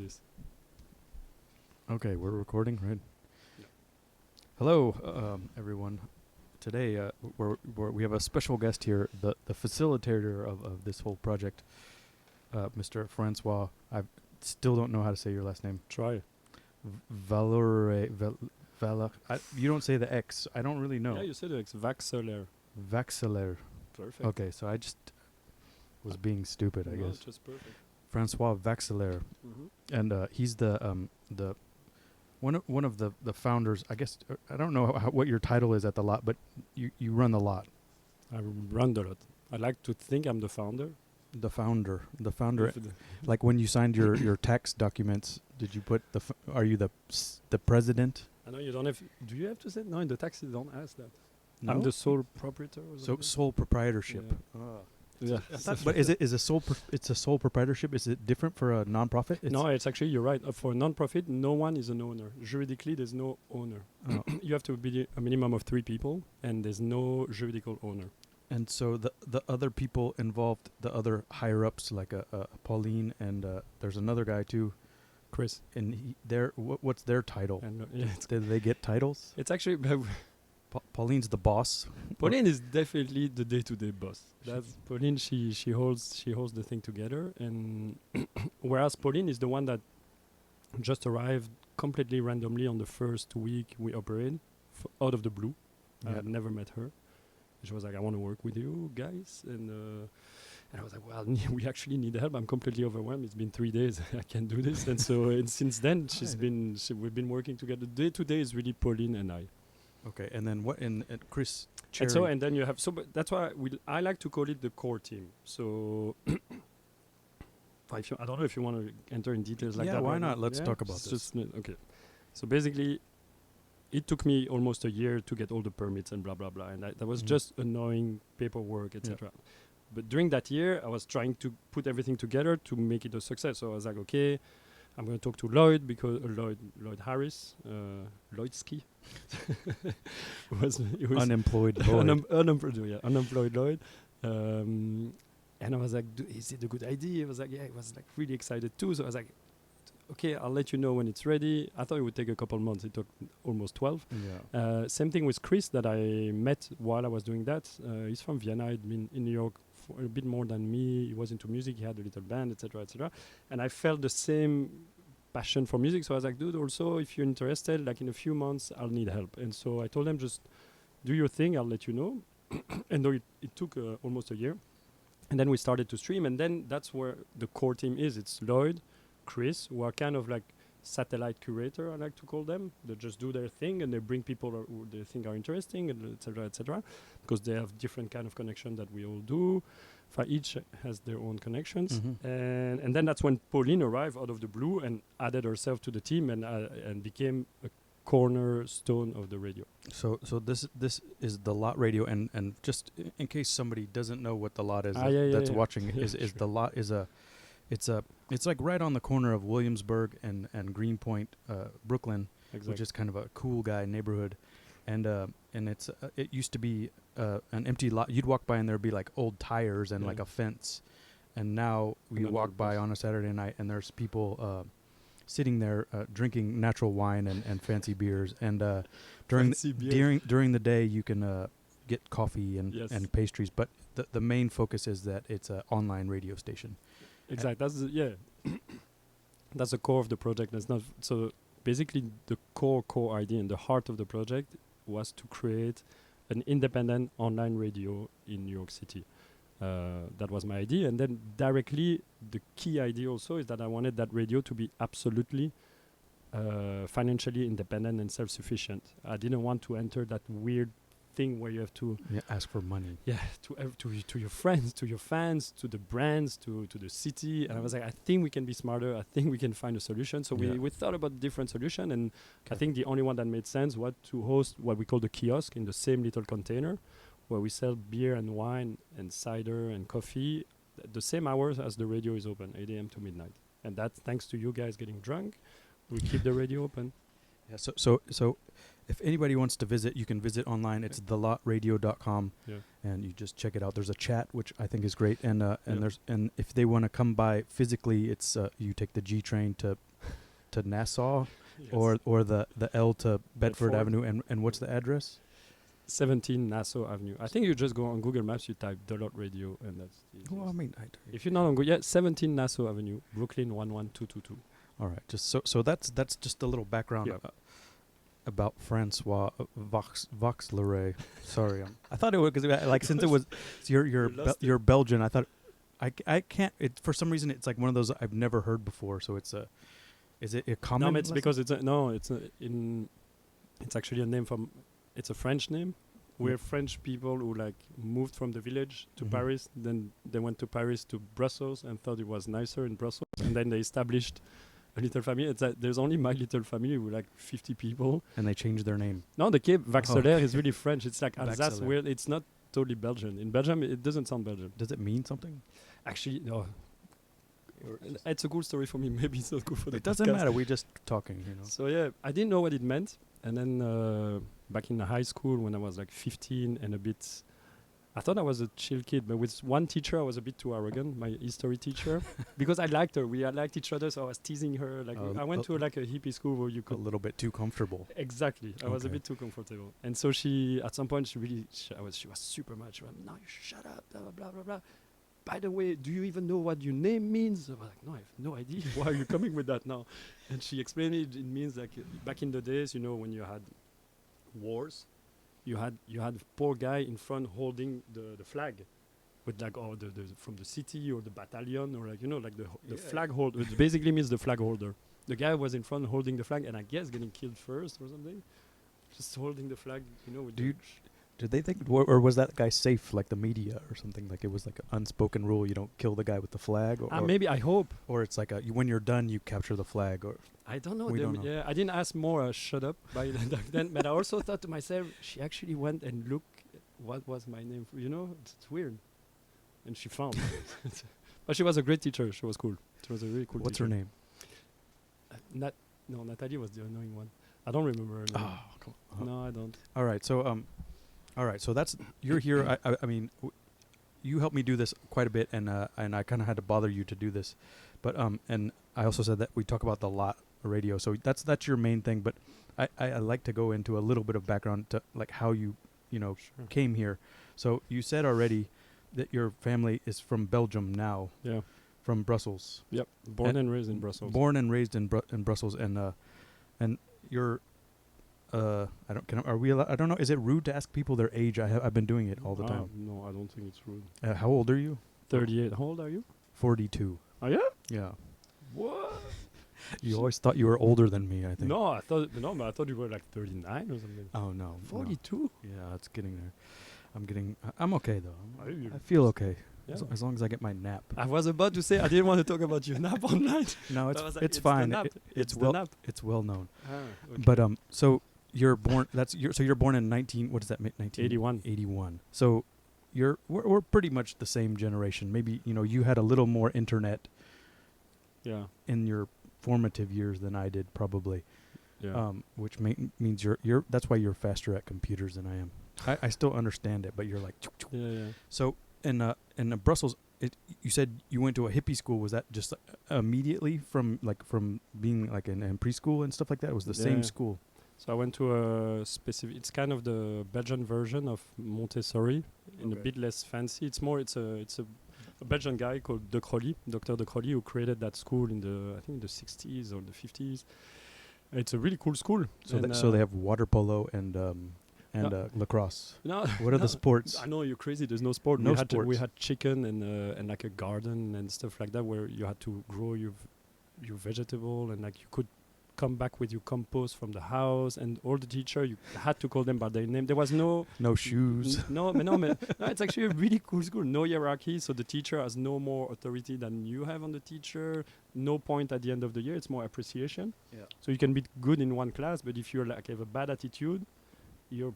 this. Okay, we're recording, right? Yeah. Hello, everyone. Today, we have a special guest here, the facilitator of this whole project, Mr. Francois. I still don't know how to say your last name. Try. Valore, you don't say the X. I don't really know. Yeah, you said it's Vaxelaire. Vaxelaire. Perfect. Okay, so I just was being stupid, I No, guess. just perfect. Francois Vaxelaire, and he's the one of the founders. I guess I don't know what your title is at the lot, but you run the lot. I run the lot. I like to think I'm the founder. The founder. If the- Like when you signed your tax documents, did you put are you the president? I know you don't have. Do you have to say no in the tax? You don't ask that. No? I'm the sole proprietor. Or So something? sole proprietorship. Yeah. But is a sole it's a sole proprietorship? Is it different for a nonprofit? No, it's actually you're right. For a non-profit, no one is an owner. Juridically, there's no owner. Oh. You have to be a minimum of 3 people, and there's no juridical owner. And so the other people involved, the other higher ups like Pauline and there's another guy too, Chris. and what's their title? And yeah, Did they get titles? it's actually Pauline's the boss. Pauline is definitely the day-to-day boss. That's Pauline. She holds the thing together, and whereas Pauline is the one that just arrived completely randomly on the first week we operated, out of the blue. I Yeah. had never met her. She was like, "I want to work with you guys," and I was like, "Well, we actually need help. I'm completely overwhelmed. It's been 3 days. I can't do this." And so, and since then, we've been working together. Day to day is really Pauline and I. Okay, and then what? And Chris. And so, and then you have but that's why I like to call it the core team. So, I don't know if you want to enter in details like Yeah, that. why right not? now. Let's Yeah? talk about It's this. just okay. So basically, it took me almost a year to get all the permits and blah blah blah, and that was Mhm. just annoying paperwork, etc. But during that year, I was trying to put everything together to make it a success. So I was like, okay, I'm going to talk to Lloyd because Lloyd Harris, Lloydski, he was Unemployed Lloyd. unemployed Lloyd. And I was like, is it a good idea? I was like, yeah, he was like really excited too. So I was like, okay, I'll let you know when it's ready. I thought it would take a couple months. It took almost 12. Yeah. Same thing with Chris that I met while I was doing that. He's from Vienna. He'd been in New York for a bit more than me. He was into music. He had a little band, etc., etc. And I felt the same passion for music. So I was like, dude, also, if you're interested, like in a few months, I'll need help. And so I told them, just do your thing. I'll let you know. And though it took almost a year. And then we started to stream. And then that's where the core team is. It's Lloyd, Chris, who are kind of like satellite curator, I like to call them. They just do their thing and they bring people who they think are interesting, and etc., because they have different kind of connection that we all do. Each has their own connections. Mhm. And then that's when Pauline arrived out of the blue and added herself to the team and became a cornerstone of the radio. So this is the lot radio, and just in case somebody doesn't know what the lot is, that's watching, Yeah, is sure. the lot is it's like right on the corner of Williamsburg and Greenpoint, Brooklyn, Exactly. which is kind of a cool guy neighborhood, and it's it used to be an empty lot. You'd walk by and there'd be like old tires and like Yeah. a fence, and now we Another walk by place. on a Saturday night and there's people sitting there drinking natural wine and fancy beers, and Fancy beer. during the day you can get coffee Yes. and pastries, but the main focus is that it's an online radio station. Exactly. That's the core of the project. That's not so. Basically, the core idea and the heart of the project was to create an independent online radio in New York City. That was my idea, and then directly the key idea also is that I wanted that radio to be absolutely financially independent and self-sufficient. I didn't want to enter that weird thing where you have to Ask for money. to your friends, to your fans, to the brands, to the city. And I was like, I think we can be smarter. I think we can find a solution. So Yeah. we thought about different solution, and I Okay. think the only one that made sense was to host what we call the kiosk in the same little container, where we sell beer and wine and cider and coffee the same hours as the radio is open, 8 a.m. to midnight. And that's thanks to you guys getting drunk. We keep the radio open. Yeah. So if anybody wants to visit, you can visit online. It's thelotradio.com, Yeah. and you just check it out. There's a chat which I think is great, and Yeah. and if they want to come by physically, it's you take the G train to Nassau, Yes. or the L to Bedford Bedford. Avenue, and what's the address? 17 Nassau Avenue. I think you just go on Google Maps, you type The Lot Radio, and that's the Well, I easiest. mean, If you're not on Google, yeah, 17 Nassau Avenue, Brooklyn 11222. all right. Just so that's just a little background Yeah. about Francois Vaxelaire. Sorry, I thought it was because like since it was You lost it. you're Belgian. I thought I can't. It for some reason it's like one of those I've never heard before. So it's a is it a common? No, it's lesson? because it's actually a name from, it's a French name. We're French people who like moved from the village to Mhm. Paris. Then they went to Paris to Brussels and thought it was nicer in Brussels. And then they established a little family. It's that there's only my little family with like 50 people. and they changed their name. No, the Cape Vaxelaire is really French. It's like Alsace. Vaxelaire. Weird. It's not totally Belgian. In Belgium, it doesn't sound Belgian. Does it mean something? Actually, no. It's a cool story for me. Maybe it's not good for the It doesn't podcast. matter. We're just talking, you know. So yeah, I didn't know what it meant, and then back in high school when I was like 15 and a bit, I thought I was a chill kid, but with one teacher I was a bit too arrogant. My history teacher, because I liked her. We liked each other, so I was teasing her. Like I went to like a hippie school where you A could little bit too comfortable. exactly. I was a Okay. bit too comfortable, and so she at some point she was super much. No, you shut up, blah blah blah blah blah. By the way, do you even know what your name means? I was like, no, I have no idea. Why are you coming with that now? And she explained it means like back in the days, you know, when you had wars, you had a poor guy in front holding the flag with like the from the city or the battalion or like, you know, like the flag holder. It basically means the flag holder. The guy was in front holding the flag and I guess getting killed first or something. Just holding the flag, you know. With Did they think, or was that guy safe, like the media or something? Like it was like an unspoken rule: you don't kill the guy with the flag, or maybe I hope. or it's like when you're done, you capture the flag, or I don't know. We don't know. Yeah, I didn't ask more. Shut up by then. But I also thought to myself, she actually went and looked what was my name. You know, it's weird. And she found. But she was a great teacher. She was cool. She was a really cool what's teacher. her name? Natalie was the annoying one. I don't remember her name. Come on. No, I don't. All right. So that's you're here. I mean, you helped me do this quite a bit, and I kind of had to bother you to do this, but and I also said that we talk about the lot radio. So that's your main thing, but I like to go into a little bit of background to like how you Sure. came here. So you said already that your family is from Belgium now, Yeah. from Brussels. Yep. Born And and raised in Brussels. Born and raised in Brussels, and you're I don't know. Is it rude to ask people their age? I've been doing it all the time. No, I don't think it's rude. How old are you? 38. How old are you? 42. Oh yeah. Yeah. What? You always thought you were older than me, I think. No, but I thought you were like 39 or something. Oh no. 42. No. Yeah, it's getting there. I'm okay though. Are you? I feel okay Yeah. as long as I get my nap. I was about to say I didn't want to talk about your nap online. No, But I was like, it's the fine. nap. It's the well nap. it's well known. Okay. But so you're born. So you're born in 19. What does that make? 81. 81. So we're pretty much the same generation. Maybe you had a little more internet Yeah. in your formative years than I did, probably. Yeah. Which means you're that's why you're faster at computers than I am. I still understand it, but you're like. Yeah. So in Brussels, you said you went to a hippie school. Was that just immediately from being like in preschool and stuff like that? It was the same Yeah. school. So I went to a specific. It's kind of the Belgian version of Montessori, and a Okay. bit less fancy. It's a Belgian guy called Dr. De Crolly, who created that school in I think the 60s or the 50s. It's a really cool school. So and, so they have water polo and lacrosse. No, What are the sports? I know you're crazy. There's no sport. No we had sports. we had chicken and like a garden and stuff like that where you had to grow your vegetable and like you could come back with your compost from the house and all the teacher you had to call them by their name. There was no No shoes. no, it's actually a really cool school. No hierarchy, so the teacher has no more authority than you have on the teacher. No point at the end of the year. It's more appreciation. Yeah. So you can be good in one class, but if you're like have a bad attitude, you're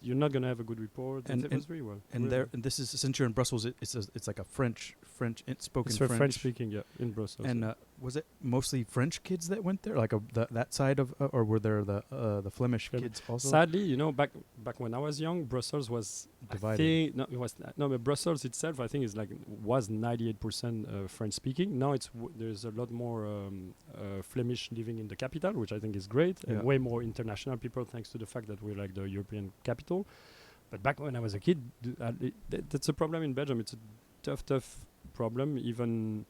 not gonna have a good report. And- it was very well. And really there, well. and this is since you're in Brussels, it's like a French spoken It's for French. French speaking, yeah, in Brussels. And Was it mostly French kids that went there, like that side of, or were there the Flemish kids also? Sadly, you know, back when I was young, Brussels was Divided. I think, no, it was no, but Brussels itself, I think, is like was 98% French speaking. Now there's a lot more Flemish living in the capital, which I think is great, Yeah. and way more international people thanks to the fact that we're like the European capital. But back when I was a kid, that's a problem in Belgium. It's a tough problem, even.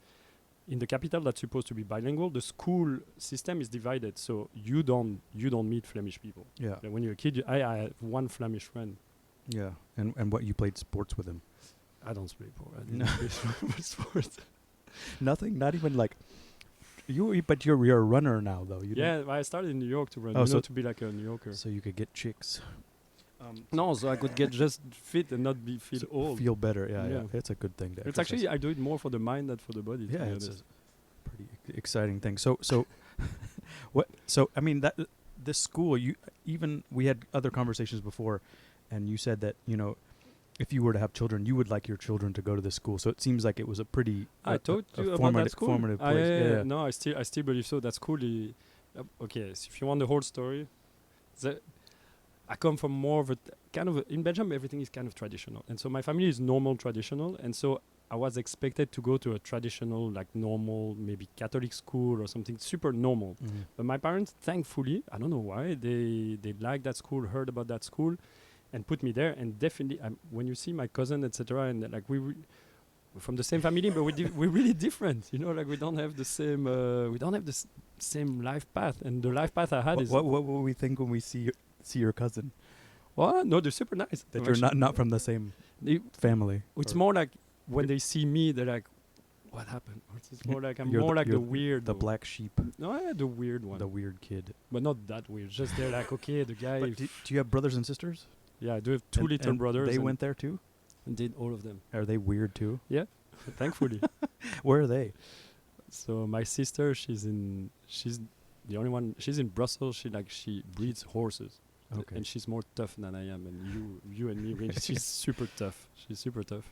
In the capital that's supposed to be bilingual, the school system is divided, so you don't meet Flemish people. Yeah. Like when you're a kid, I have one Flemish friend. Yeah. And what, you played sports with him? I don't play sport. I didn't play sports. Nothing. Not even like you. But you're a runner now, though. You Yeah, I started in New York to run. Oh, so to be like a New Yorker. so you could get chicks. No, so I could get just fit and not feel old. Feel better. Yeah. Yeah. It's a good thing. To It's exercise. actually I do it more for the mind than for the body. Yeah, to be it's honest. a pretty exciting thing. So what? So I mean that this school, we had other conversations before, and you said that if you were to have children, you would like your children to go to this school. So it seems like it was a pretty I told you about formative, that school. formative place. Yeah. No, I still believe so. That school. Okay, so if you want the whole story, I come from more of a in Belgium everything is kind of traditional, and so my family is normal traditional, and so I was expected to go to a traditional, like normal, maybe Catholic school or something super normal. Mhm. But my parents, thankfully, I don't know why, they liked that school, heard about that school, and put me there. And definitely, when you see my cousin, etc., and like we're from the same family, but we're really different. You know, like we don't have the same life path, and the life path I had is What will we think when we see your cousin? well, no, they're super nice. That I'm you're actually- not from the same They- family. It's or more like when they see me, they're like, "What happened?" Or it's more like I'm You're more the- like the you're weird, the black sheep, No, yeah, the weird one, the weird kid. but not that weird. Just they're like, okay, the guy. But do you have brothers and sisters? Yeah, I do have two And- little and brothers. They and went there too. did all of them. Are they weird too? Thankfully. Where are they? So my sister, she's the only one. She's in Brussels. She breeds horses. Okay. And she's more tough than I am. And you and me, she's super tough. She's super tough.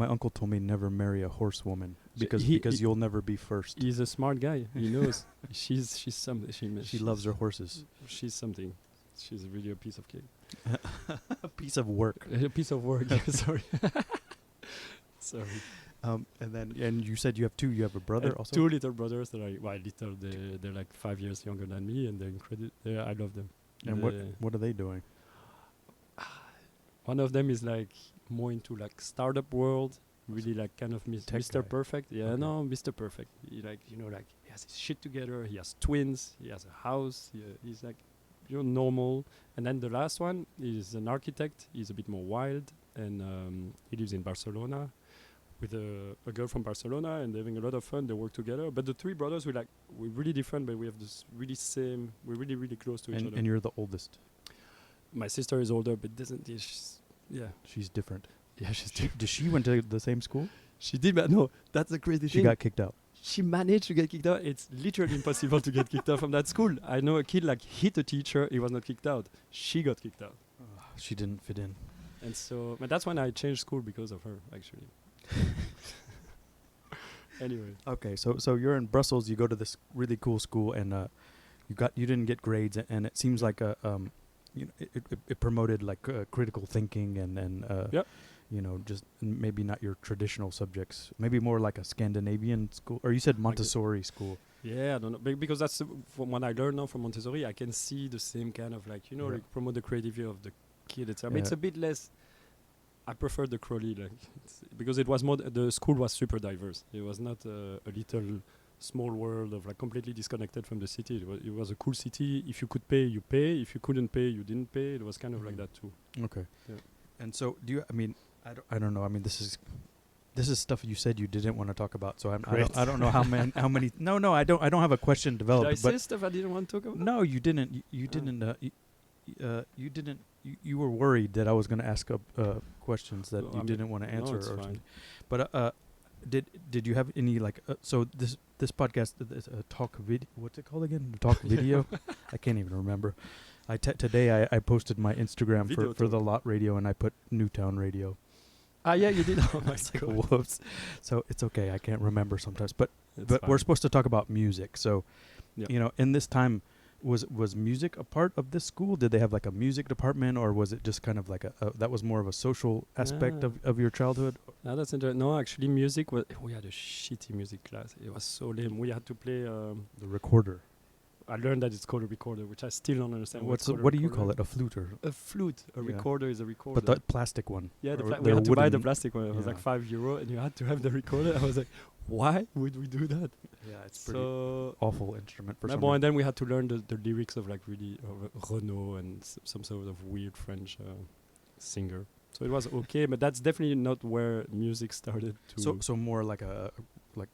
My uncle told me never marry a horsewoman because he- you'll never be first. He's a smart guy. He knows. she's something. She loves her horses. She's something. She's really a piece of cake. A piece of work. A piece of work. Yeah, sorry. Sorry. And you said you have two. You have a brother also. Two little brothers that are little. They're like 5 years younger than me, and they're incredible. I love them. And what are they doing? One of them is like more into like startup world, really like kind of Tech Mr. guy. Perfect. Yeah, Okay. no, Mr. Perfect. He like he has his shit together. He has twins. He has a house. He's like normal. And then the last one is an architect. He's a bit more wild, and he lives in Barcelona with a girl from Barcelona, and they're having a lot of fun. They work together. But the three brothers, we're really different, but we have this really same. We're really really close to each other. And you're the oldest. My sister is older, but doesn't. Yeah, She's different. yeah, she's. Does she went to the same school? She did, but no, that's the crazy She thing. got kicked out. She managed to get kicked out. It's literally impossible to get kicked out from that school. I know a kid like hit a teacher. He was not kicked out. She got kicked out. She didn't fit in. And so, but that's when I changed school because of her, actually. Anyway, Okay, so you're in Brussels. You go to this really cool school, and you didn't get grades, and it seems like it promoted like critical thinking and Yep. just maybe not your traditional subjects, maybe more like a Scandinavian school, or you said Montessori school. yeah, I don't know, because that's from what I learned now from Montessori. I can see the same kind of like Yeah. like promote the creativity of the kid. It's it's Yeah. a bit less. I prefer the Crowley, because it was more. The school was super diverse. It was not a little small world of like completely disconnected from the city. It was a cool city. If you could pay, you pay. If you couldn't pay, you didn't pay. It was kind of like that too. Okay. Yeah. And so do you? I mean, I don't know. I mean, this is stuff you said you didn't want to talk about. So I don't know how many. No, I don't have a question developed. Did I say stuff I didn't want to talk about? No, you didn't. You Oh. didn't. You didn't. You were worried that I was going to ask questions that Well, you didn't want to answer it's or fine. something. But did you have any like? So this podcast, talk video. What's it called again? Talk video. I can't even remember. Today I posted my Instagram Video for the talk. Lot Radio, and I put Newtown Radio. Ah, yeah, you did. Oh my It's like, god. whoops. So it's okay. I can't remember sometimes. But It's but we're fine. supposed to talk about music. So, Yeah. you know, in this time, was music a part of this school? Did they have like a music department, or was it just kind of like a that was more of a social aspect Yeah. of your childhood? Ah, that's interesting. No, actually, music was. We had a shitty music class. It was so lame. We had to play. The recorder. I learned that it's called a recorder, which I still don't understand. What do you call it? A flute or? A flute. A Yeah. recorder is a recorder. But the plastic one. yeah, Or we they're had to buy the wooden- plastic one. It was like Yeah. €5, and you had to have the recorder. I was like, why would we do that? Yeah, it's pretty So, awful instrument for some and reason. then we had to learn the lyrics of like really Renault and some sort of weird French singer. So it was okay, but that's definitely not where music started to. So more like like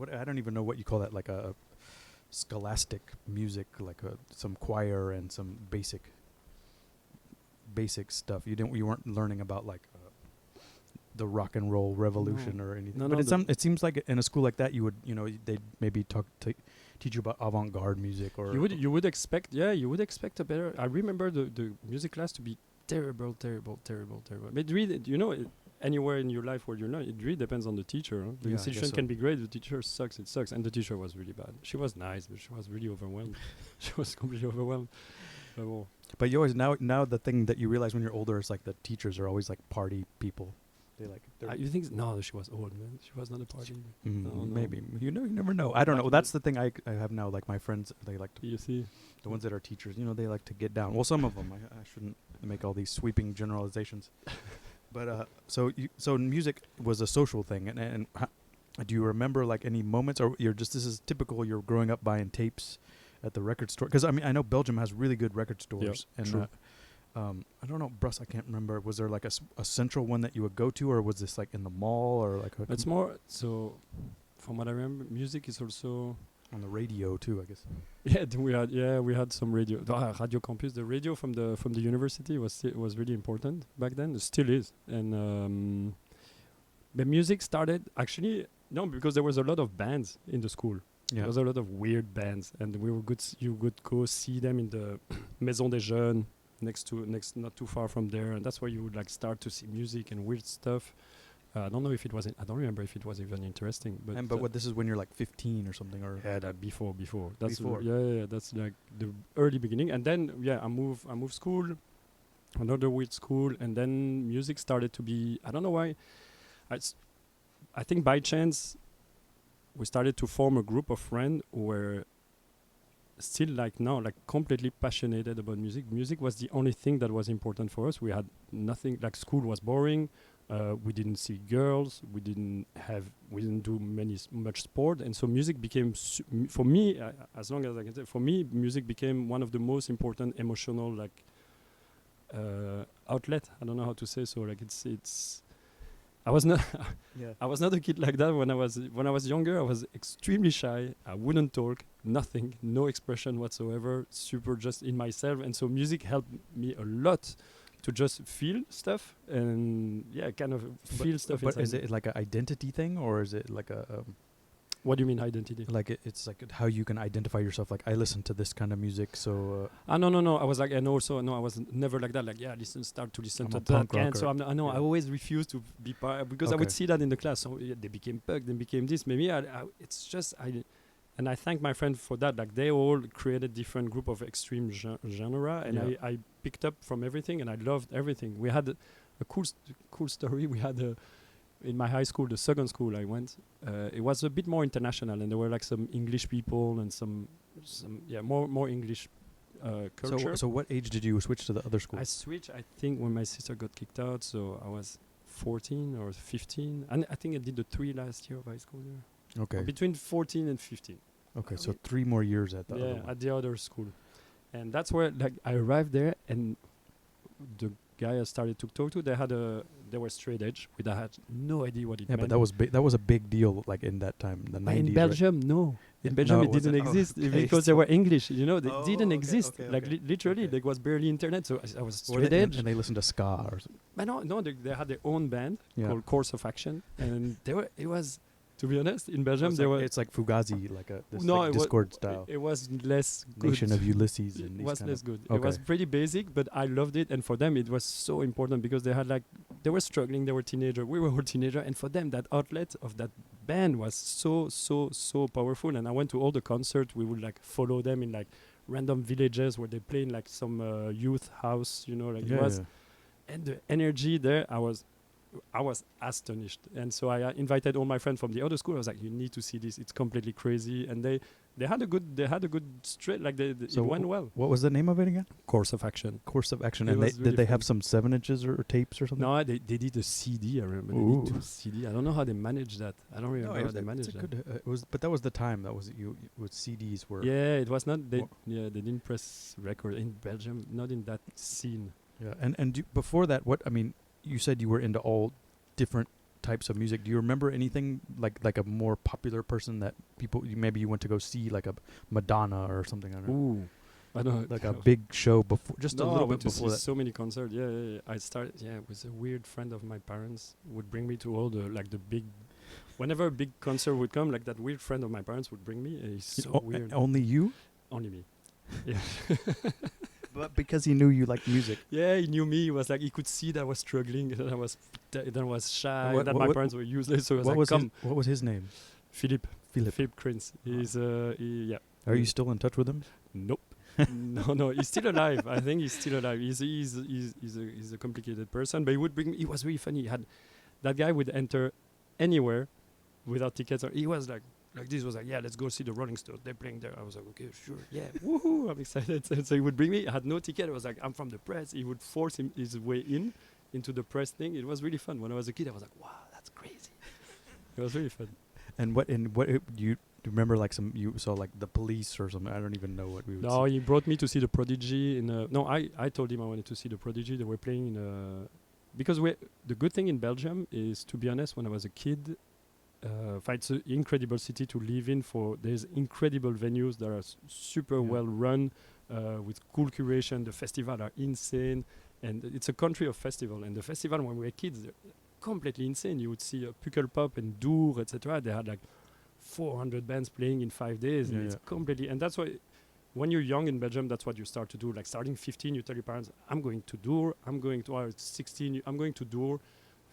what I don't even know what you call that, like a scholastic music, like some choir and some basic stuff. You weren't learning about like the rock and roll revolution or anything. No, but no, it seems like in a school like that you would they'd maybe teach you about avant-garde music or you would expect a better. I remember the music class to be terrible. But it really, anywhere in your life where you're not, it really depends on the teacher. Huh? The Yeah, I guess institution so. can be great. The teacher sucks. It sucks, and the teacher was really bad. She was nice, but she was really overwhelmed. She was completely overwhelmed. But well, But you always now the thing that you realize when you're older is like the teachers are always like party people. They like you think no? She was old, man. She was not a party. No. maybe you never know. I don't know. That's the thing I have now. Like my friends, they like to, You see, the ones that are teachers. They like to get down. Well, some of them. I shouldn't make all these sweeping generalizations. But so music was a social thing, and do you remember like any moments, or this is typical? You're growing up buying tapes at the record store, because I mean I know Belgium has really good record stores, and true. I don't know, Bruss. I can't remember. Was there like a central one that you would go to, or was this like in the mall, or like it's more so. From what I remember, music is also. on the radio too? I guess. We had some radio. Radio Campus, the radio from the university was really important back then. It still is, and the music started actually because there was a lot of bands in the school. Yeah. There was a lot of weird bands, and you would go see them in the Maison des Jeunes not too far from there, and that's where you would like start to see music and weird stuff. I don't know if it was. I don't remember if it was even interesting. But what this is when you're like 15 or something, or yeah, that before. That's Before. Yeah. That's like the early beginning, and then I moved school, another weird school, and then music started to be. I don't know why. I think by chance, we started to form a group of friends who were still like now like completely passionate about music. Music was the only thing that was important for us. We had nothing. Like school was boring. We didn't see girls. We didn't do much sport, and so music became for me, as long as I can say, for me, music became one of the most important emotional outlet. I don't know how to say so. Like it's. I was not. yeah. I was not a kid like that when I was younger. I was extremely shy. I wouldn't talk. Nothing. No expression whatsoever. Super just in myself, and so music helped me a lot to just feel stuff and kind of feel stuff. But inside is me. it like an identity thing, or is it like a What do you mean identity? like it's like how you can identify yourself? Like I listen to this kind of music, so No. I was like, and also no, I was never like that. Like start to listen I'm to a that. punk Band. So rocker. I Yeah. always refused to be part because I would Okay. see that in the class. So they became punk, then became this. Maybe it's just and I thank my friend for that. Like they all created different group of extreme genre, and Yeah. I picked up from everything, and I loved everything. We had a cool story. We had in my high school, the second school I went, it was a bit more international, and there were like some English people and some more English culture. So what age did you switch to the other school? I switched, I think, when my sister got kicked out, so I was 14 or 15, and I think I did the 3 last year of high school there. Okay. Between 14 and 15. Okay. So 3 more years at the other one. At the other school, and that's where like I arrived there, and the guy I started to talk to, they were straight edge. I had no idea what it Yeah, meant. but that was a big deal, like in that time, the 90s. In right? Belgium, no. Yeah, In Belgium, no, it was didn't it? Oh, exist okay. because they were English. They Oh, didn't okay, exist. okay, Like okay. literally, Okay. there was barely internet. So I was Or straight they- edge. and they listened to ska or But no, they had their own band Yeah. called Course of Action, and it was To be honest, in So Belgium it's there like, was it's like Fugazi, like a this no, like it was Discord style. it was less good. Nation of Ulysses It and these was kind less of. good. It Okay. was pretty basic, but I loved it. And for them, it was so important because they had like they were struggling. They were teenager. We were all teenager, and for them, that outlet of that band was so powerful. And I went to all the concerts. We would like follow them in like random villages where they play in like some youth house. You know, like it was, and the energy there. I was astonished, and so I invited all my friends from the other school. I was like, "You need to see this. It's completely crazy." And they had a good straight. Like So it went well. What was the name of it again? Course of action. Course of Action. It And was did really they have fun. some 7 inches or tapes or something? No, they did a CD. I remember they Ooh. did 2 CD. I don't know how they managed that. I don't remember how they managed it's a that. good. It was, but that was the time. That was you with CDs were. Yeah, it was not. They Wha- yeah they didn't press record in Belgium. Not in that scene. Yeah. And before that, what I mean, you said you were into all different types of music. Do you remember anything like a more popular person that maybe you went to go see, like a Madonna or something? I don't know. Ooh, I don't Like a big show before, just a No, I little went bit to before see that. so many concerts. Yeah. I started. Yeah, it was a weird friend of my parents would bring me to all the like the big. Whenever a big concert would come, like that weird friend of my parents would bring me. He's so weird. Only you? Only me. Yeah. But because he knew you liked music. Yeah, he knew me. He was like he could see that I was struggling, that I was shy, What- that what- my what- parents were useless. So I was What like, was "Come, what was his name? Philip, Philip. Philip Krins. He's yeah. Are you still in touch with him? Nope. No, he's still alive. I think he's still alive. He's a complicated person, but he would bring. He was really funny. He had that guy would enter anywhere without tickets, or he was like this. Was like, yeah, let's go see the Rolling Stones. They're playing there. I was like, okay, sure, yeah, woohoo, I'm excited. So he would bring me. I had no ticket. I was like, I'm from the press. He would force his way into the press thing. It was really fun. When I was a kid, I was like, wow, that's crazy. It was really fun. And what do you remember, like some you saw like the Police or something? I don't even know what we would No, see. he brought me to see the Prodigy in no, I told him I wanted to see the Prodigy. They were playing in because the good thing in Belgium is, to be honest, when I was a kid, it's an incredible city to live in. There's incredible venues that are super Yeah. well run, with cool curation. The festivals are insane, and it's a country of festival. And the festival when we were kids, they're completely insane. You would see Pukkelpop and Dour, etc. They had like 400 bands playing in 5 days, and it's completely. And that's why, when you're young in Belgium, that's what you start to do. Like starting 15, you tell your parents, "I'm going to Dour. I'm going to 16. I'm going to Dour."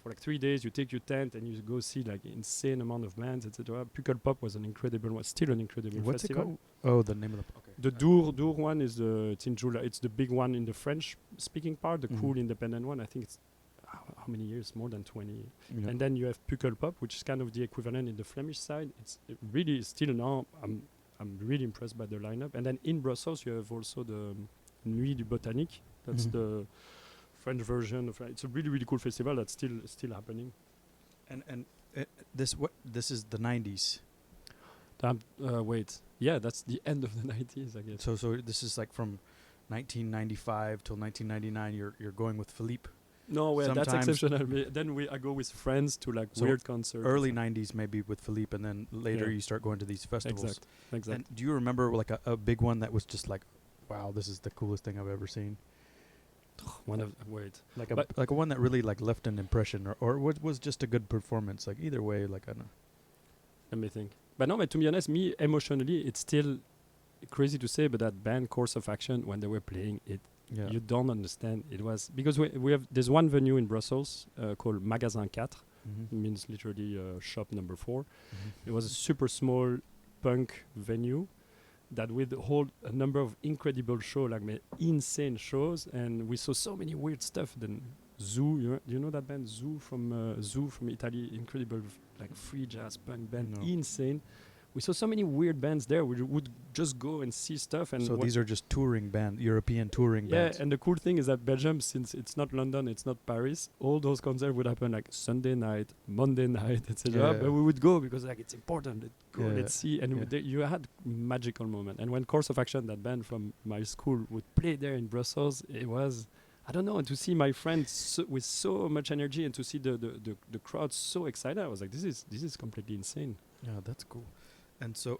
For like 3 days, you take your tent and you go see like insane amount of bands, etc. Pukkelpop was an incredible one, still an incredible What's it festival. called? Oh, the name of the. Okay. The Dour one is it's in July. It's the big one in the French-speaking part, the Mhm. cool independent one. I think it's how many years? More than 20. Yeah. And then you have Pukkelpop, which is kind of the equivalent in the Flemish side. It really still now. I'm really impressed by the lineup. And then in Brussels, you have also the Nuit du Botanique. That's Mhm. the French version of. It's a really cool festival that's still happening. And this is the 90s. Wait, yeah, that's the end of the 90s, I guess. So this is like from 1995 till 1999. You're going with Philippe. No, well, that's Sometimes- exceptional. Then I go with friends to like So weird concerts. Early 90s maybe with Philippe, and then later Yeah. you start going to these festivals. Exactly. And do you remember like a big one that was just like, wow, this is the coolest thing I've ever seen? Like a one that really like left an impression, or was just a good performance. Like either way, like I don't know. Let me think. But no, but to be honest, me emotionally, it's still crazy to say, but that band Course of Action, when they were playing it, Yeah. you don't understand. It was because we have there's one venue in Brussels called Magasin 4. It means literally shop number 4. It was a super small punk venue that would hold a number of incredible shows, like insane shows, and we saw so many weird stuff. Then Zoo, you know that band Zoo from Italy, incredible like free jazz punk band, No. insane. We saw so many weird bands there. We would just go and see stuff. And So these are just touring European touring bands. yeah, and the cool thing is that Belgium, since it's not London, it's not Paris, all those concerts would happen like Sunday night, Monday night, etc. Yeah. But we would go because like it's important. Let's go, Yeah. let's see. And Yeah. you had magical moment. And when Course of Action, that band from my school, would play there in Brussels, it was, I don't know, to see my friends with so much energy and to see the crowd so excited. I was like, this is completely insane. Yeah, that's cool. And so,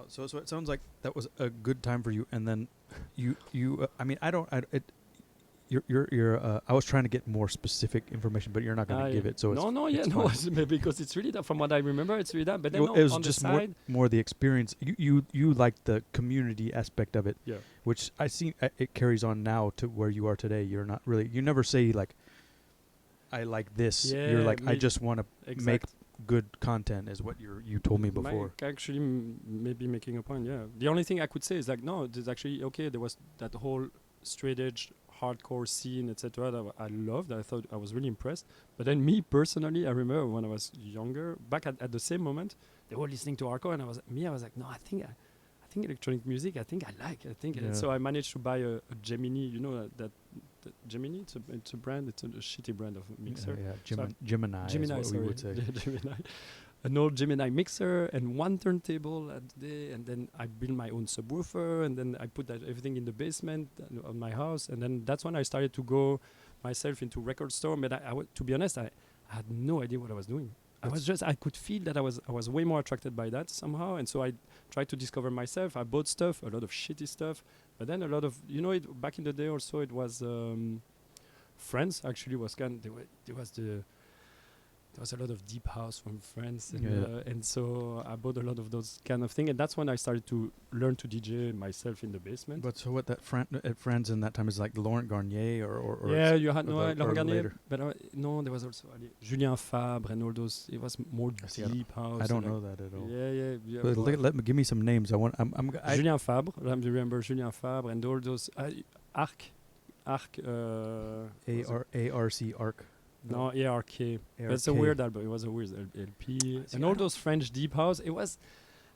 so it sounds like that was a good time for you. And then you I mean, you're. I was trying to get more specific information, but you're not going to give it. So it's maybe because it's really that. From what I remember, it's really that. But then it was on just the side, more the experience. You like the community aspect of it, yeah, which I see it carries on now to where you are today. You're not really. You never say like, I like this. Yeah, you're like, I just want to make exact. good content. Is what you told me before. Actually, maybe making a point. Yeah, the only thing I could say is like, no, there's actually okay. There was that whole straight edge hardcore scene, etc. that I loved. I thought I was really impressed. But then me personally, I remember when I was younger, back at the same moment, they were listening to hardcore, and I was like, no, I think electronic music. I think I like. I think Yeah. so. I managed to buy a Gemini. You know that Gemini. It's a brand. It's a shitty brand of mixer. Yeah. Gemini. Gemini, is what we would sorry. say. Yeah, Gemini. An old Gemini mixer and one turntable at the day, and then I built my own subwoofer, and then I put that everything in the basement of my house, and then that's when I started to go myself into record store. But to be honest, I had no idea what I was doing. I could feel that I was way more attracted by that somehow, and so I tried to discover myself. I bought stuff, a lot of shitty stuff, but then a lot of back in the day also it was France actually was there was a lot of deep house from France, and so I bought a lot of those kind of thing, and that's when I started to learn to DJ myself in the basement. But so what that friends in that time is like Laurent Garnier or yeah, you had or Laurent Garnier, later. but no, there was also Julien Fabre and all those. It was more deep house. I don't know that at all. Yeah. But let me give me some names. I Julien Fabre. I remember Julien Fabre and all those Arc. ARC. No, ARK. That's a weird album. It was a weird LP. And all those French deep house. It was.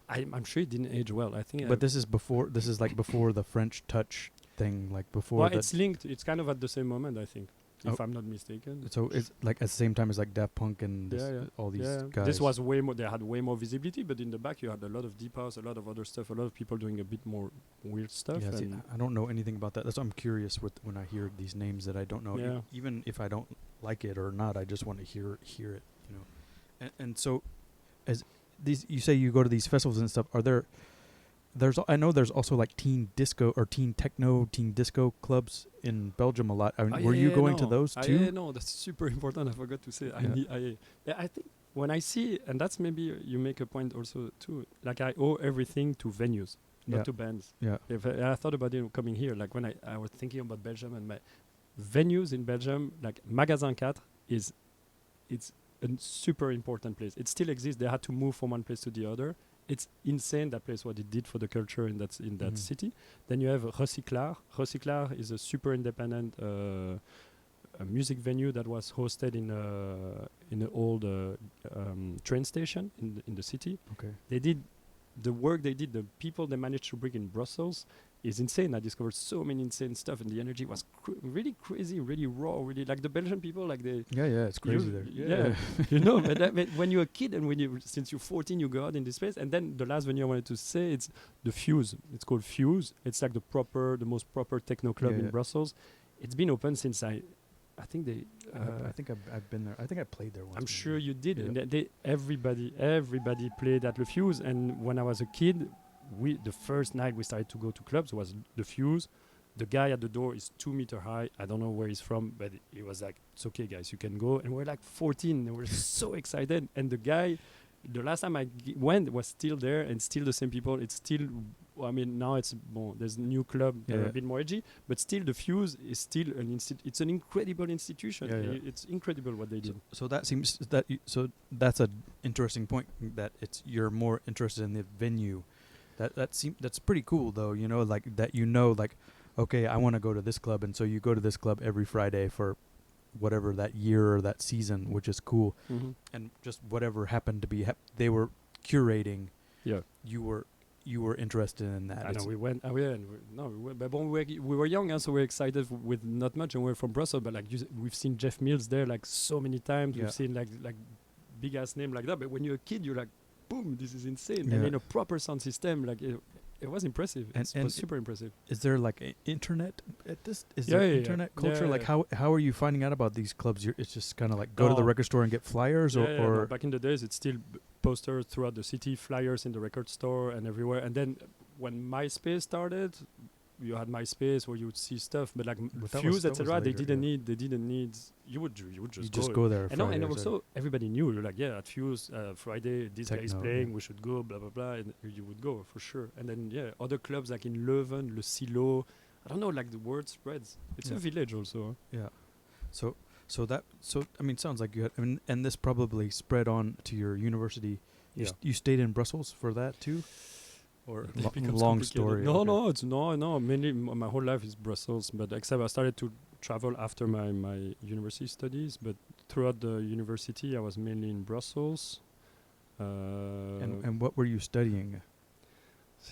I'm sure it didn't age well. I think. But this is before. This is like before the French touch thing. Like before. Well, it's linked. It's kind of at the same moment, I think, if Oh. I'm not mistaken. So it's like at the same time as like Daft Punk and all these guys. This was way more. They had way more visibility, but in the back you had a lot of deep house, a lot of other stuff, a lot of people doing a bit more weird stuff. Yeah, see, I don't know anything about that. That's why I'm curious when I hear these names that I don't know. Yeah. Even if I don't like it or not, I just want to hear it. You know, and so as these, you say you go to these festivals and stuff. Are there? I know there's also like teen disco or teen techno, teen disco clubs in Belgium a lot. I mean, were you going to those too? No, that's super important. I forgot to say. I think when I see, and that's maybe you make a point also too. Like I owe everything to venues, not to bands. Yeah. If I thought about it coming here, like when I was thinking about Belgium and my venues in Belgium, like Magasin 4 it's a super important place. It still exists. They had to move from one place to the other. It's insane, that place, what it did for the culture in that city. Then you have Recyclar. Recyclar is a super independent a music venue that was hosted in an old train station in the city. Okay. They did the work they did. The people they managed to bring in Brussels is insane. I discovered so many insane stuff, and the energy was really crazy, really raw, really like the Belgian people, like they. Yeah, it's crazy there. Yeah, but when you're a kid and since you're 14, you go out in this place, and then the last venue I wanted to say, it's the Fuse. It's called Fuse. It's like the most proper techno club in Brussels. It's been open since I think they. I think I've been there. I think I played there once. I'm sure you did. Yeah. And everybody played at the Fuse. And when I was a kid, the first night we started to go to clubs was the Fuse. The guy at the door is 2 meters high. I don't know where he's from, but he was like, "It's okay, guys, you can go." And we're like 14, and we're so excited. And the guy, the last time I went, was still there, and still the same people. It's still, I mean, now there's a new club, a bit more edgy, but still the Fuse is still it's an incredible institution. It's incredible what they did. So that seems so that's an interesting point, that you're more interested in the venue. That's pretty cool though, like that, like, okay, I want to go to this club, and so you go to this club every Friday for whatever that year or that season, which is cool. Mm-hmm. And just whatever happened to be they were curating. Yeah. You were interested in that. I know we went. But we were young, so we're excited with not much, and we're from Brussels. But like we've seen Jeff Mills there like so many times. Yeah. We've seen like big ass name like that. But when you're a kid, you're like, boom, this is insane. Yeah. And in a proper sound system, like it was impressive. It was super impressive. Is there like internet at this? Is there internet culture? Yeah, like how are you finding out about these clubs? It's just kind of like go to the record store and get flyers, or no, back in the days, it's still posters throughout the city, flyers in the record store and everywhere. And then when MySpace started, you had MySpace where you would see stuff, but like But that was- Fuse, that was etc. They later, didn't yeah. need. They didn't need. You would just You go. just go there. And, no, Friday and or Saturday. also everybody knew. You're like, yeah, at Fuse Friday, this guy is Techno, playing. yeah. We should go. Blah blah blah. And you would go for sure. And then other clubs like in Leuven, Le Silo. I don't know. Like the word spreads. It's a Yeah. village also. Yeah. So I mean, sounds like you had, I mean, and this probably spread on to your university. You stayed in Brussels for that too, or It long becomes complicated. story. No, okay. no, it's no. Mainly, my whole life is Brussels, but except I started to travel after my university studies. But throughout the university, I was mainly in Brussels. And what were you studying?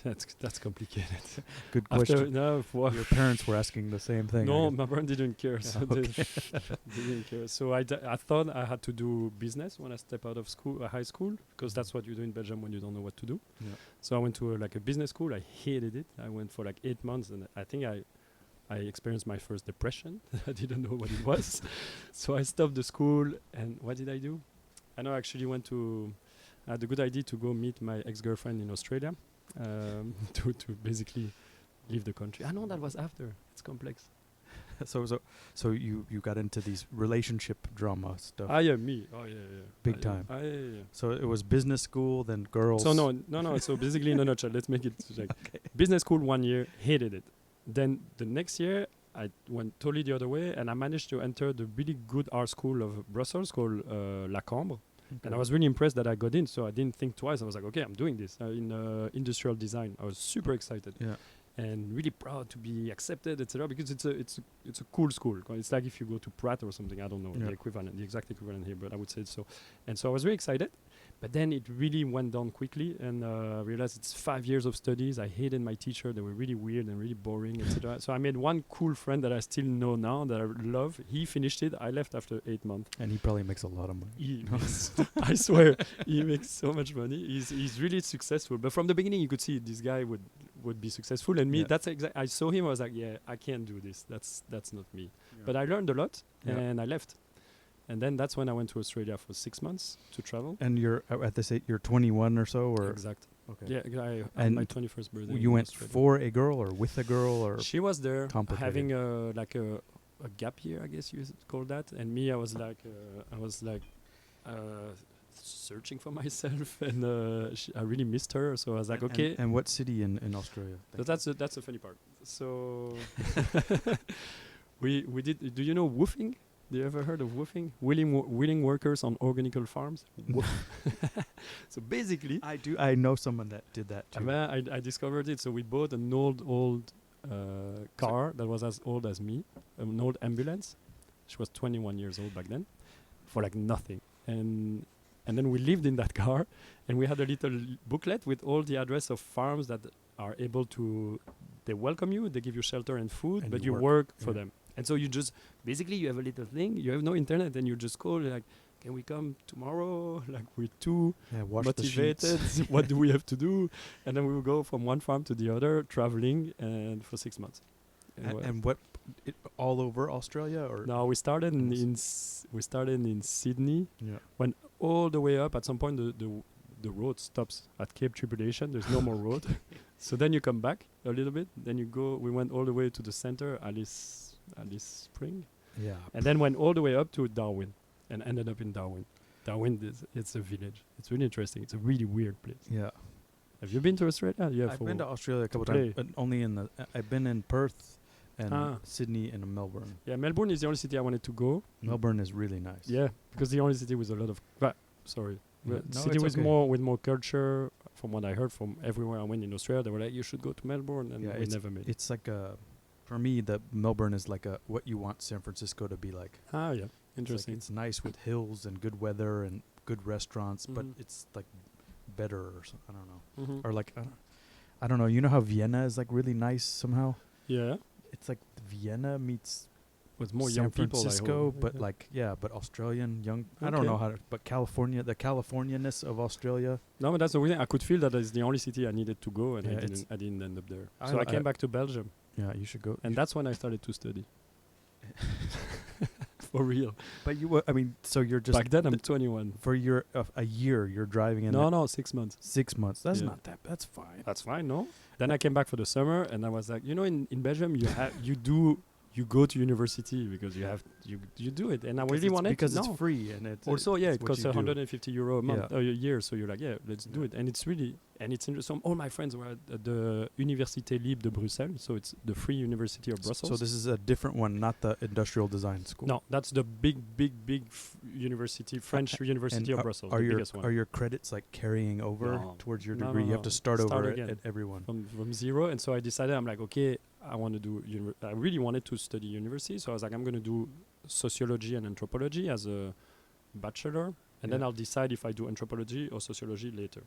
That's complicated. Good After question. Your parents were asking the same thing. I no, guess. my parents didn't care. So Okay. they didn't care. So I thought I had to do business when I step out of school, high school, because that's what you do in Belgium when you don't know what to do. Yeah. So I went to a business school. I hated it. I went for like 8 months, and I think I experienced my first depression. I didn't know what it was. So I stopped the school, and what did I do? I know I actually I had a good idea to go meet my ex-girlfriend in Australia, to basically leave the country. I know that was after. It's complex. So you got into these relationship drama stuff. Me. Oh, yeah. Big time. Yeah. So it was business school, then girls. So no. So basically, in a nutshell, let's make it like business school 1 year, hated it. Then the next year, I went totally the other way, and I managed to enter the really good art school of Brussels called La Cambre. Okay. And I was really impressed that I got in, so I didn't think twice. I was like, okay, I'm doing this in industrial design. I was super excited. Yeah. And really proud to be accepted, etc. Because it's a cool school. It's like if you go to Pratt or something. I don't know the exact equivalent here, but I would say so. And so I was very excited. But then it really went down quickly, and I realized it's 5 years of studies. I hated my teacher; they were really weird and really boring, etc. So I made one cool friend that I still know now that I love. He finished it. I left after 8 months. And he probably makes a lot of money. I swear, he makes so much money. He's really successful. But from the beginning, you could see this guy would be successful. And me, that's exactly. I saw him. I was like, yeah, I can't do this. That's not me. Yeah. But I learned a lot, Yeah. and I left. And then that's when I went to Australia for 6 months to travel. And you're at this age, you're 21 or so, or Exact. okay. Yeah, I had And my 21st birthday. You in went Australia. for a girl or with a girl or She was there complicated? having a gap year, I guess you call that. And me, I was like searching for myself, and I really missed her. So I was like, okay. And what city in Australia? But that's a funny part. So we did. Do you know woofing? Do you ever heard of woofing? Willing workers on organical farms. So basically, I do. I know someone that did that too. I discovered it. So we bought an old car that was as old as me, an old ambulance. She was 21 years old back then, for like nothing. And then we lived in that car, and we had a little booklet with all the address of farms that are able to. They welcome you, they give you shelter and food, And but you you work, work for them. And so you just basically you have a little thing. You have no internet, and you just call like, "Can we come tomorrow?" Like we're too Wash motivated. the sheets. What do we have to do? And then we would go from one farm to the other, traveling, and for 6 months. And what? All over Australia or? No, we started in Sydney. Yeah. Went all the way up. At some point, the road stops at Cape Tribulation. There's no more road. So then you come back a little bit. Then you go. We went all the way to the center, Alice Spring, Yeah. and then went all the way up to Darwin, and ended up in Darwin. Darwin it's a village. It's really interesting. It's a really weird place. Yeah. Have you been to Australia? Yeah, I've been to Australia a couple play. times, but only I've been in Perth and Ah. Sydney and Melbourne. Yeah, Melbourne is the only city I wanted to go. Melbourne is really nice. Yeah, because the only city with a lot of sorry, Yeah. No, city it's with okay. more culture. From what I heard from everywhere I went in Australia, they were like, "You should go to Melbourne," and Yeah, we never made it. It's like for me, the Melbourne is like what you want San Francisco to be like. Yeah, It's like interesting. it's nice with hills and good weather and good restaurants, but Mhm. it's like better or I don't know. Mhm. Or like I don't know. You know how Vienna is like really nice somehow. Yeah, It's like Vienna meets with more San young people. I Francisco, hope. but but Australian young. I don't Okay. know how to. But California, the Californianess of Australia. No, but that's the reason I could feel that is the only city I needed to go, and Yeah, it's- I didn't end up there. I So I li- came back to Belgium, Yeah, you should go. and that's when I started to study. for real. But I mean, so you're just Back then, I'm 21. for a year. You're driving in. No, 6 months. 6 months. That's Yeah. not that. That's fine. That's fine, no? Then I came back for the summer, and I was like, in Belgium, you go to university because you do it, and I really wanted because to. it's free and it's Also, it's it what costs you do. 150 euro a month, Yeah. a year. So you're like, let's do it, and it's really interesting. All my friends were at the Université Libre de Bruxelles, so it's the Free University of Brussels. So this is a different one, not the industrial design school. No, that's the big university, French University of Brussels, the biggest one. Are your credits like carrying over No. towards your No, degree? no, You have no. to start over again. at everyone. From zero, and so I decided, I'm like, okay, I want to do. I really wanted to study university, so I was like, I'm going to do sociology and anthropology as a bachelor, and then Yeah. I'll decide if I do anthropology or sociology later.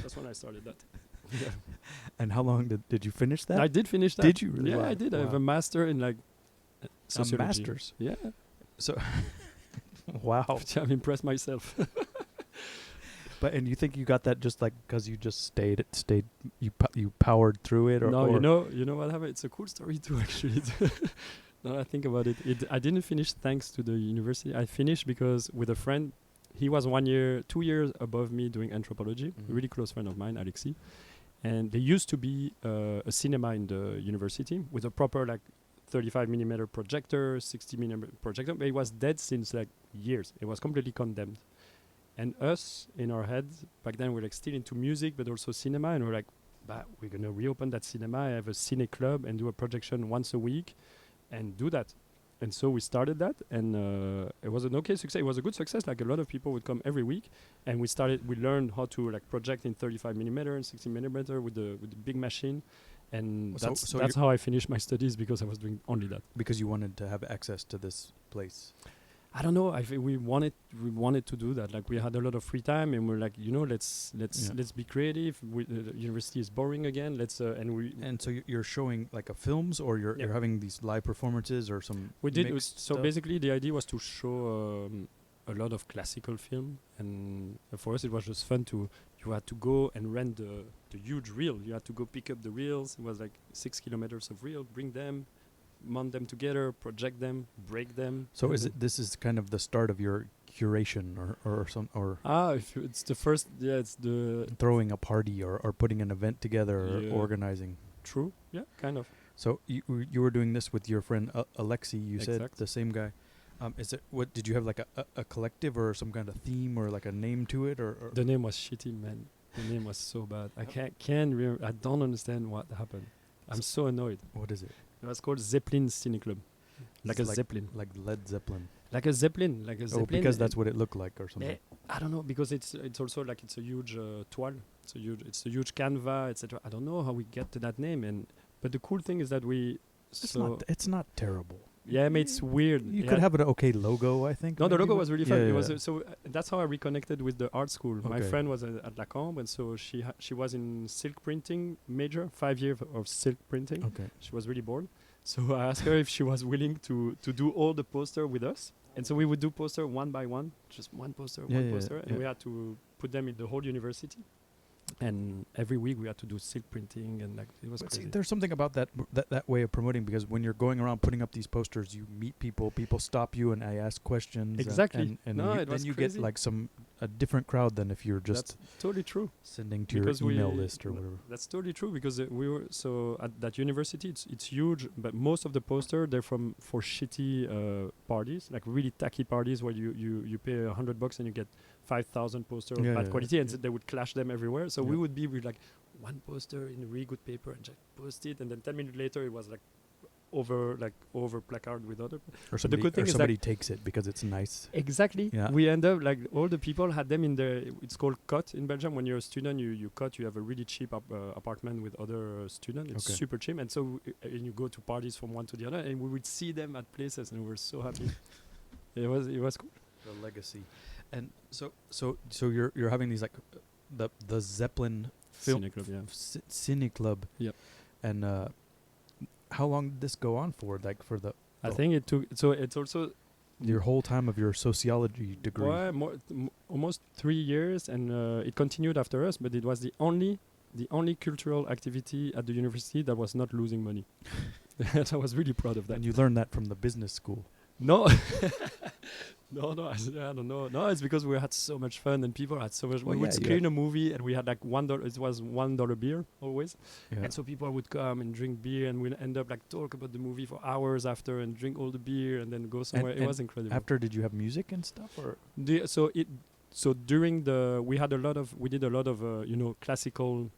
That's when I started that. Yeah. And how long did you finish that? I did finish that. Did you really? Yeah, Wow. I did. I have Wow. a master in sociology. A master's. Yeah. So, wow. I'm impressed myself. But and you think you got that just like because you just stayed you powered through it or No, or you know what happened? It's a cool story too, actually. Now I think about it, I didn't finish thanks to the university. I finished because with a friend, he was 2 years above me doing anthropology. Mhm. A really close friend of mine, Alexis. And there used to be a cinema in the university with a proper 35 millimeter projector, 60 millimeter projector, but it was dead since years. It was completely condemned. And us, in our heads, back then we were still into music, but also cinema, and we're like, we're going to reopen that cinema, have a cine club, and do a projection once a week, and do that. And so we started that, and it was an okay success. It was a good success. A lot of people would come every week, and we learned how to project in 35 millimeter and 60 millimeter with the big machine. And So that's how I finished my studies, because I was doing only that. because you wanted to have access to this place. I don't know. I think we wanted to do that. We had a lot of free time, and we're like, let's be creative. The university is boring again. And so you're showing a films, or you're having these live performances, or some. We did. mixed So stuff? basically, the idea was to show a lot of classical film, and for us, it was just fun to. You had to go and rent the huge reel. You had to go pick up the reels. It was 6 kilometers of reel. Bring them, mount them together, project them, break them. So this is kind of the start of your curation, or if it's the first. Yeah, it's the throwing a party, or putting an event together, Yeah. or organizing. true. Yeah, kind of. So you were doing this with your friend Alexi. You said Exact. the same guy. Is it what? Did you have a collective or some kind of theme or a name to it, or The name was shitty, man. The name was so bad. I can't remember. I don't understand what happened. I'm so annoyed. what is it? It was called Zeppelin Cine Club. Like a It's Zeppelin. like Led Zeppelin. Like a Zeppelin. Like a Oh, Zeppelin. because that's what it looked like, or something. I don't know, because it's also it's a huge toile. It's a huge canvas, etc. I don't know how we get to that name, but the cool thing is that It's not terrible. Yeah, I mean, it's weird. You could have an okay logo, I think. No, the maybe, logo but- was really fun. Yeah, It was yeah. so that's how I reconnected with the art school. My Okay. friend was at La Cambre, and so she was in silk printing major, 5 years of silk printing. Okay. She was really bored, so I asked her if she was willing to do all the poster with us. And so we would do poster one by one, just one poster, one poster, and we had to put them in the whole university. And every week we had to do silk printing, and it was But see, crazy. there's something about that way of promoting, because when you're going around putting up these posters, you meet people stop you and I ask questions. Exactly. And No, you, it was then you crazy. get a different crowd than if you're just That's totally true. sending to Because your email we- list or whatever. That's totally true, because we were at that university. It's huge, but most of the poster they're for shitty parties, really tacky parties where you pay $100 and you get 5,000 posters of Yeah, bad yeah, quality, and yeah. they would clash them everywhere. So Yeah. we would be with one poster in really good paper and just post it, and then 10 minutes later it was over placard with other. Or the good thing is somebody takes it because it's nice. Exactly. Yeah. We end up all the people had them in their. It's called cot in Belgium. When you're a student, you cot. You have a really cheap apartment with other students. It's Okay. super cheap, and so and you go to parties from one to the other, and we would see them at places, and we were so happy. It was cool. The legacy. And so you're having these the Zeppelin film Cine Club, yeah. Cine Club. Yep. And how long did this go on for? For the I think it took. So it's also your whole time of your sociology degree. almost 3 years, and it continued after us. But it was the only cultural activity at the university that was not losing money. And I was really proud of that. And you learned that from the business school. No, I don't know. No, it's because we had so much fun and people had so much. Well, We would yeah, screen a movie and we had like $1. It was $1 beer always, Yeah. and so people would come and drink beer, and we'd end up like talk about the movie for hours after and drink all the beer and then go somewhere. It and was incredible. After, did you have music and stuff, or? So during we did a lot of classical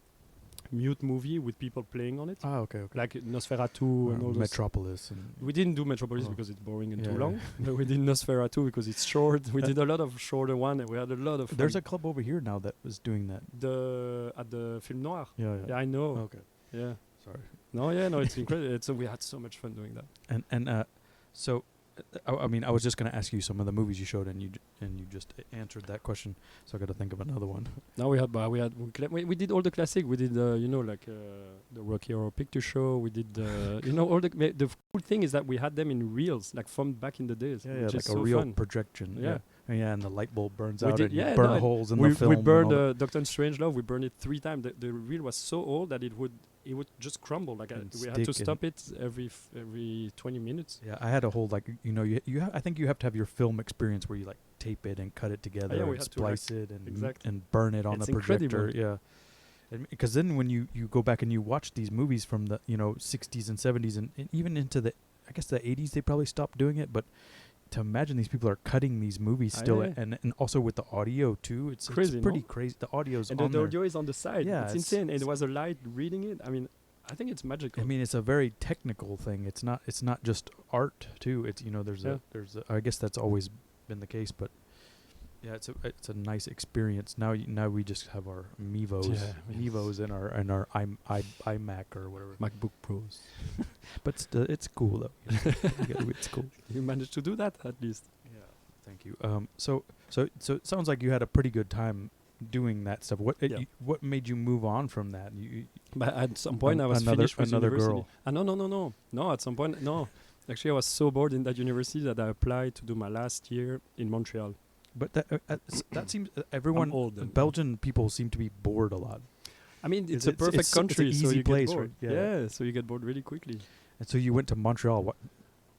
mute movie with people playing on it, Okay. like Nosferatu and all those. Metropolis and. We didn't do Metropolis Oh. because it's boring and Yeah, too yeah. long. But we did Nosferatu because it's short. We did a lot of shorter one, and we had a lot of fun. There's a club over here now that was doing that. At the Film Noir. Yeah. Yeah, I know. Okay. Yeah. Sorry. No, it's incredible. So we had so much fun doing that. So, I mean, I was just gonna ask you some of the movies you showed, and you just answered that question. So I got to think of another one. Now we did all the classic. We did the Rocky Horror Picture Show. We did all the cool thing is that we had them in reels, like from back in the days. Yeah, which like is a so real fun. projection. Yeah. And the light bulb burns We out, did- and you yeah, burn no, holes in we the film. we and burned all that. Doctor Strangelove. We burned it 3 times. The reel was so old that it would just crumble. Like And we had to stick and- stop it every 20 minutes. Yeah, I had a whole I think you have to have your film experience where you like tape it and cut it together, we and had to, like, splice it, and exactly. and burn it on It's the projector. incredible. Yeah, because then when you go back and you watch these movies from the 60s and 70s and even into the, I guess, the 80s, they probably stopped doing it, but to imagine these people are cutting these movies still, yeah. and also with the audio too, it's Crazy, pretty no? crazy. The audio's And on the there. audio is on the side. Yeah, it's it's- insane. And there was a light reading it. I mean, I think it's magical. I mean, it's a very technical thing. It's not just art too. It's there's a, I guess that's always been the case, but yeah, it's a nice experience. Now we just have our Mevos, and our iMac or whatever. MacBook Pros. But it's cool though. It's cool. You managed to do that at least. Yeah, thank you. So it sounds like you had a pretty good time doing that stuff. What made you move on from that? But at some point, I was another- finished with another university. girl. No. At some point, no. Actually, I was so bored in that university that I applied to do my last year in Montreal. But that seems I'm everyone old then. Belgian people seem to be bored a lot. I mean, it's It's- a it's- perfect it's an country, so easy you place, get bored. right? Yeah. So you get bored really quickly. And so you went to Montreal. What?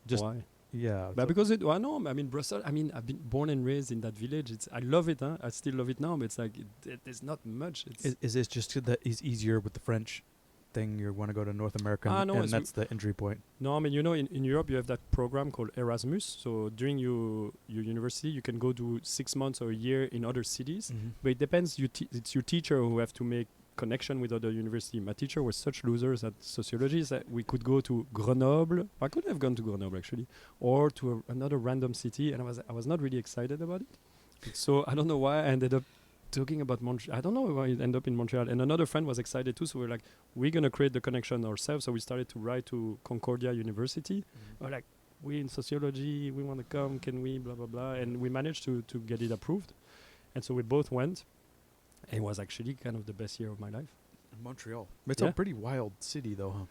Just Why? yeah. But because no, I mean Brussels. I mean, I've been born and raised in that village. I love it. I still love it now. But it's like there's not much. Is this just that it's easier with the French thing? You want to go to North America, No, and it's that's the entry point. No, I mean, in Europe you have that program called Erasmus. So during your university, you can go do 6 months or a year in other cities. But it depends. It's your teacher who have to make connection with other university. My teacher was such losers at sociology that we could go to Grenoble. I could have gone to Grenoble actually, or to another random city, and I was not really excited about it. So I don't know why I ended up talking about Montreal. I don't know why it ended up in Montreal. And another friend was excited too. So we're like, we're gonna create the connection ourselves. So we started to write to Concordia University. We're like, we in sociology, we want to come. Can we? Blah blah blah. And we managed to get it approved. And so we both went. And it was actually kind of the best year of my life. Montreal. It's Yeah. a pretty wild city, though, huh?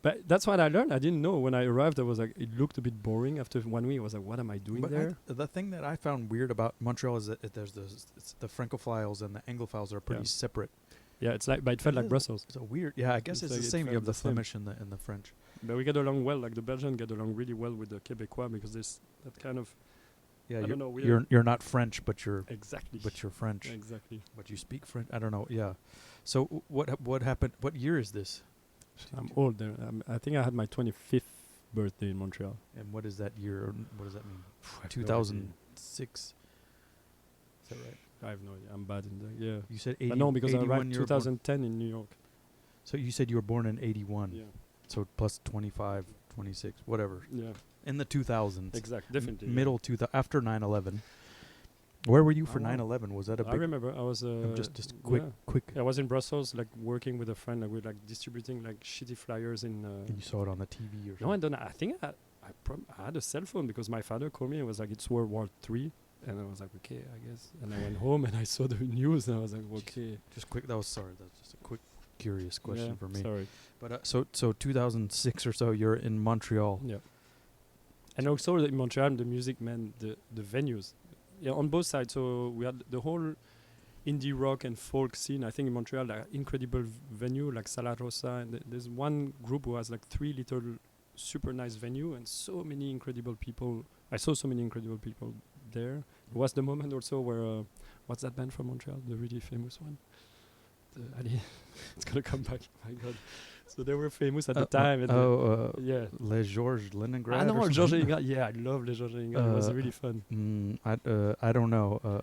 But that's what I learned. I didn't know when I arrived. I was like, it looked a bit boring after 1 week. I was like, what am I doing But there? the thing that I found weird about Montreal is that there's the Francophiles and the Anglophiles are pretty Yeah. separate. Yeah, it's like, but it felt like Brussels. It's a weird. Yeah, I guess It's it's like the it same. You felt have the the same. Flemish and the French. But we get along well. Like the Belgians get along really well with the Quebecois because there's that kind of Yeah, I don't know, weird. you're not French, but you're exactly. French. Exactly. But you speak French. I don't know. Yeah. So what happened? What year is this? I'm old. I think I had my 25th birthday in Montreal. And what is that year? Or what does that mean? I have no 2006. Is that right? idea. I have no idea. I'm bad in that. Yeah. You said 80. But no, because I 81 arrived you were born. 2010 in New York. So you said you were born in 81. Yeah. So plus 25, 26, whatever. Yeah. In the 2000s. Exactly. Definitely. yeah. Middle 2000, after 9/11. Where were you for Oh, wow. 9/11? Was that a I big? remember I was just quick, yeah. quick. I was in Brussels, like working with a friend, like we're like distributing like shitty flyers in. And you saw it on the TV or something. No, I don't. I think I had a cell phone because my father called me and was like, "It's World War III," and I was like, "Okay, I guess." And I went home and I saw the news and I was like, "Okay." Just quick. That's just a quick, curious question Yeah, for me. Sorry. But so 2006 or so, you're in Montreal. Yeah. And also in Montreal, the music, man, the venues, yeah, on both sides. So we had the whole indie rock and folk scene. I think in Montreal, like incredible venue like Sala Rosa, and there's one group who has like 3 little super nice venue and so many incredible people. I saw so many incredible people there. It was the moment also where what's that band from Montreal, the really famous one? Ali, it's gonna come back. My God. So they were famous at the time. And yeah. Les Georges Leningrad. I know or Georges something? Ingrat. Yeah, I love Les Georges Ingrat. It was really fun. I don't know.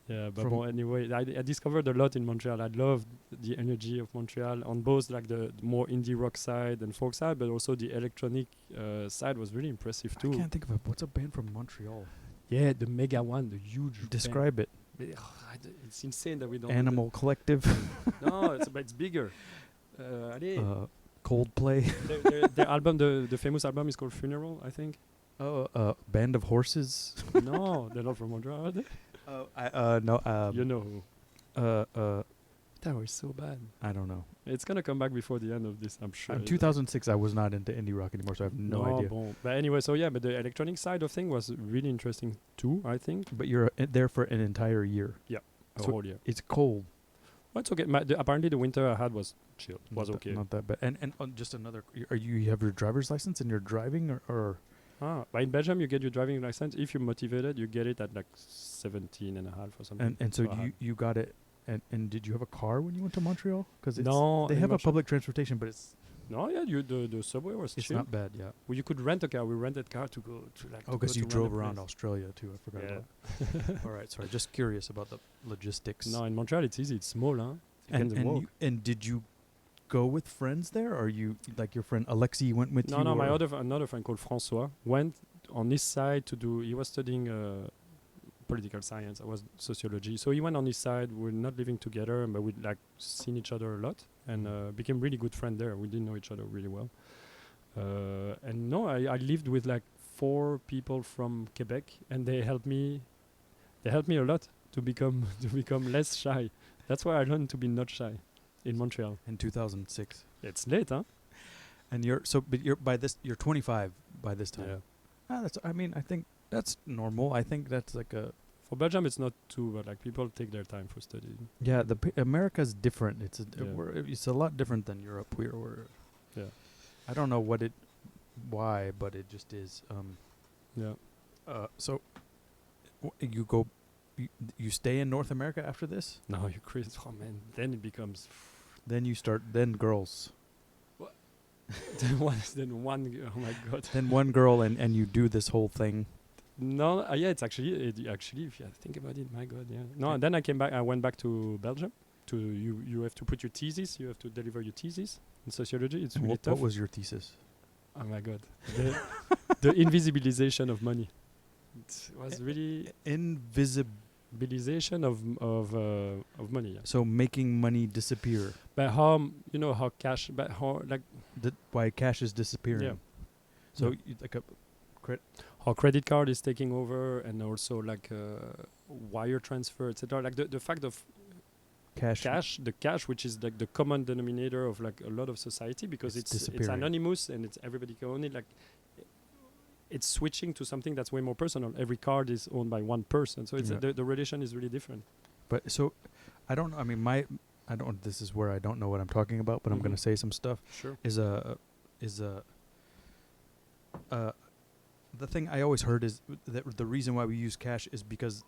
Yeah, but bon, anyway, I discovered a lot in Montreal. I loved the energy of Montreal on both like the more indie rock side and folk side, but also the electronic side was really impressive too. I can't think of what's a band from Montreal. Yeah, the mega one, the huge. Describe it. It's insane that we don't. Animal Collective. No, it's bigger. Allez. Coldplay. Their album, the famous album is called Funeral, I think. Oh, Band of Horses. No, they're not from Montreal, are they? No. You know who? That was so bad. I don't know. It's gonna come back before the end of this, I'm sure. In 2006, I was not into indie rock anymore, so I have no idea. Bon. But anyway, so yeah, but the electronic side of thing was really interesting too, I think. But you're there for an entire year. A So whole year. It's cold. Well, it's okay. Apparently, the winter I had was chill. Was okay. Not that bad. And just another. You have your driver's license and you're driving or But in Belgium, you get your driving license. If you're motivated, you get it at like 17 and a half or something. and so you got it. And did you have a car when you went to Montreal? Because no, they have a public transportation, but it's no, yeah, the subway was it's chill. not bad. Yeah. Well, you could rent a car. We rented car to go to like. Oh, because you drove around Australia too. I forgot Yeah. about that. All right, sorry. Just curious about the logistics. No, in Montreal it's easy. It's small, huh? You can walk. And did you go with friends there, or you like your friend Alexi went with you? No, my another friend called Francois went on his side to do. He was studying political science. I was sociology. So he went on his side. We're not living together, but we'd like seen each other a lot and became really good friend there. We didn't know each other really well. And no, I lived with like 4 people from Quebec, and they helped me. They helped me a lot to become less shy. That's why I learned to be not shy in Montreal. In 2006. It's late, huh? And you're 25 by this time. Yeah. I think that's normal. I think that's like a. For Belgium, it's not too, but like people take their time for studying. Yeah, America's different. Yeah. It's a lot different than Europe. We're Yeah. I don't know why, but it just is. Yeah. So you go, you stay in North America after this? No, you crazy. Oh man, then it becomes. Then you start. Then girls. then one. Oh my God. Then one girl, and you do this whole thing. No, yeah, it's actually if you think about it, my God, yeah. No, and then I came back. I went back to Belgium. You have to put your thesis. You have to deliver your thesis in sociology. It's really tough. What was your thesis? Oh my God, the invisibilization of money. It was really invisibilization of money. Yeah. So making money disappear. But how cash? But how like why cash is disappearing? Yeah. So Yeah. How credit card is taking over, and also like wire transfer, etc. Like the fact of the cash, which is like the common denominator of like a lot of society, because it's anonymous and it's everybody can own it. Like it's switching to something that's way more personal. Every card is owned by one person, so it's the relation is really different. But so I don't. I mean, I don't. This is where I don't know what I'm talking about, but I'm gonna say some stuff. Sure. The thing I always heard is that the reason why we use cash is because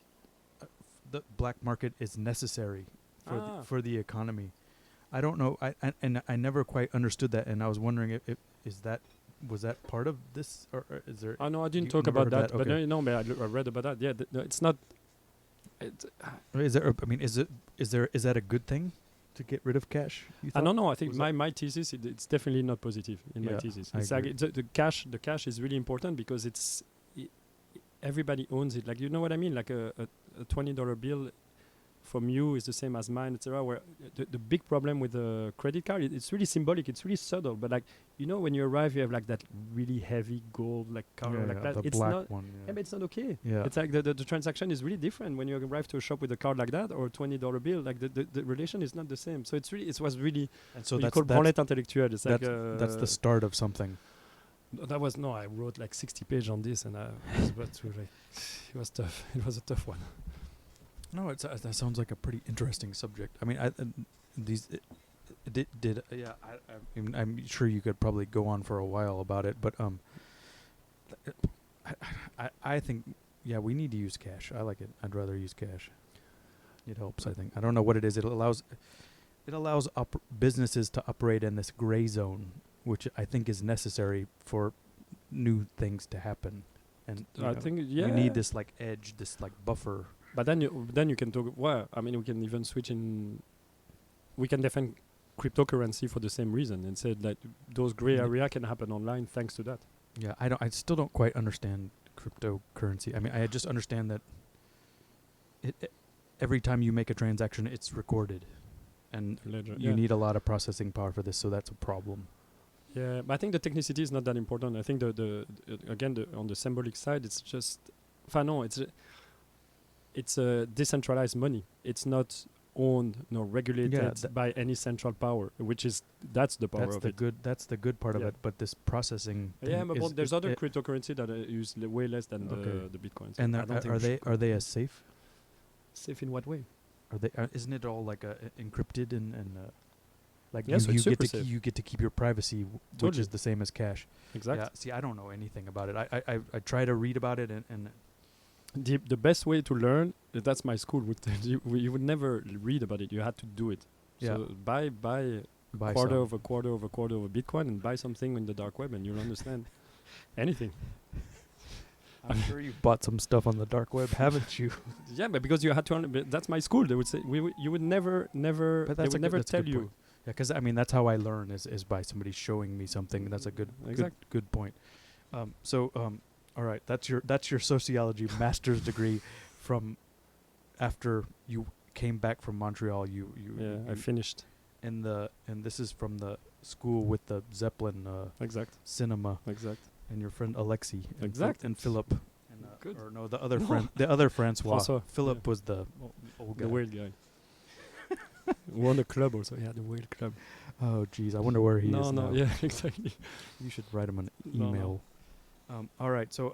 the black market is necessary for the economy. I don't know. I never quite understood that, and I was wondering if was that part of this, or is there? Oh no, I didn't talk about that. But okay. no, but I read about that. Yeah, no, it's not. Is there? I mean, is that a good thing to get rid of cash? I don't know. I think my thesis it's definitely not positive in my thesis. It's like the cash is really important because everybody owns it. Like, you know what I mean? Like a $20 bill from you is the same as mine, etc. Where the big problem with the credit card, it's really symbolic. It's really subtle. But like, when you arrive, you have like that really heavy gold like card like that. The it's black not. one. But it's not okay. Yeah. It's like the transaction is really different when you arrive to a shop with a card like that or a $20 bill. Like the relation is not the same. So it was really. And so that's branlette intellectuelle. It's that's the start of something. I wrote like 60 pages on this, and I was about to like. It was tough. It was a tough one. No, that sounds like a pretty interesting subject. I mean, I'm sure you could probably go on for a while about it, but I think we need to use cash. I like it. I'd rather use cash. It helps. I think. I don't know what it is. It allows businesses to operate in this gray zone, which I think is necessary for new things to happen. And I think you need this like edge, this like buffer. But then you can talk. Well, I mean, we can even switch in. We can defend cryptocurrency for the same reason and said that those gray area can happen online thanks to that. Yeah, I still don't quite understand cryptocurrency. I mean, I just understand that every time you make a transaction, it's recorded, and you need a lot of processing power for this, so that's a problem. Yeah, but I think the technicity is not that important. I think again on the symbolic side, it's just, it's a decentralized money. It's not owned nor regulated by any central power, that's the power of it. That's the good part of it. But this processing. Yeah, but there's other cryptocurrency that use way less than the Bitcoin. So and are they as safe? Safe in what way? Are they? Isn't it all like encrypted and like yes, you get to keep your privacy, which is the same as cash. Exactly. Yeah, see, I don't know anything about it. I try to read about it and the best way to learn, that's my school would tell you, you would never read about it. You had to do it. Yeah. So buy quarter of a quarter of a quarter of a Bitcoin and buy something in the dark web and you'll understand anything. I'm sure you bought some stuff on the dark web, haven't you? Yeah, but because you had to. That's my school. They would say you would never. But they would never tell you. Yeah, because I mean that's how I learn is by somebody showing me something. That's a good point. All right, that's your sociology master's degree from after you came back from Montreal. I finished. And this is from the school with the Zeppelin cinema. Exact. And your friend Alexi. And Philip. Good. Or no, the other Francois. François. Philip was the old guy. The weird guy. Won the club also. Yeah, the weird club. Oh, jeez. I wonder where he is now. Yeah, exactly. You should write him an email. All right, so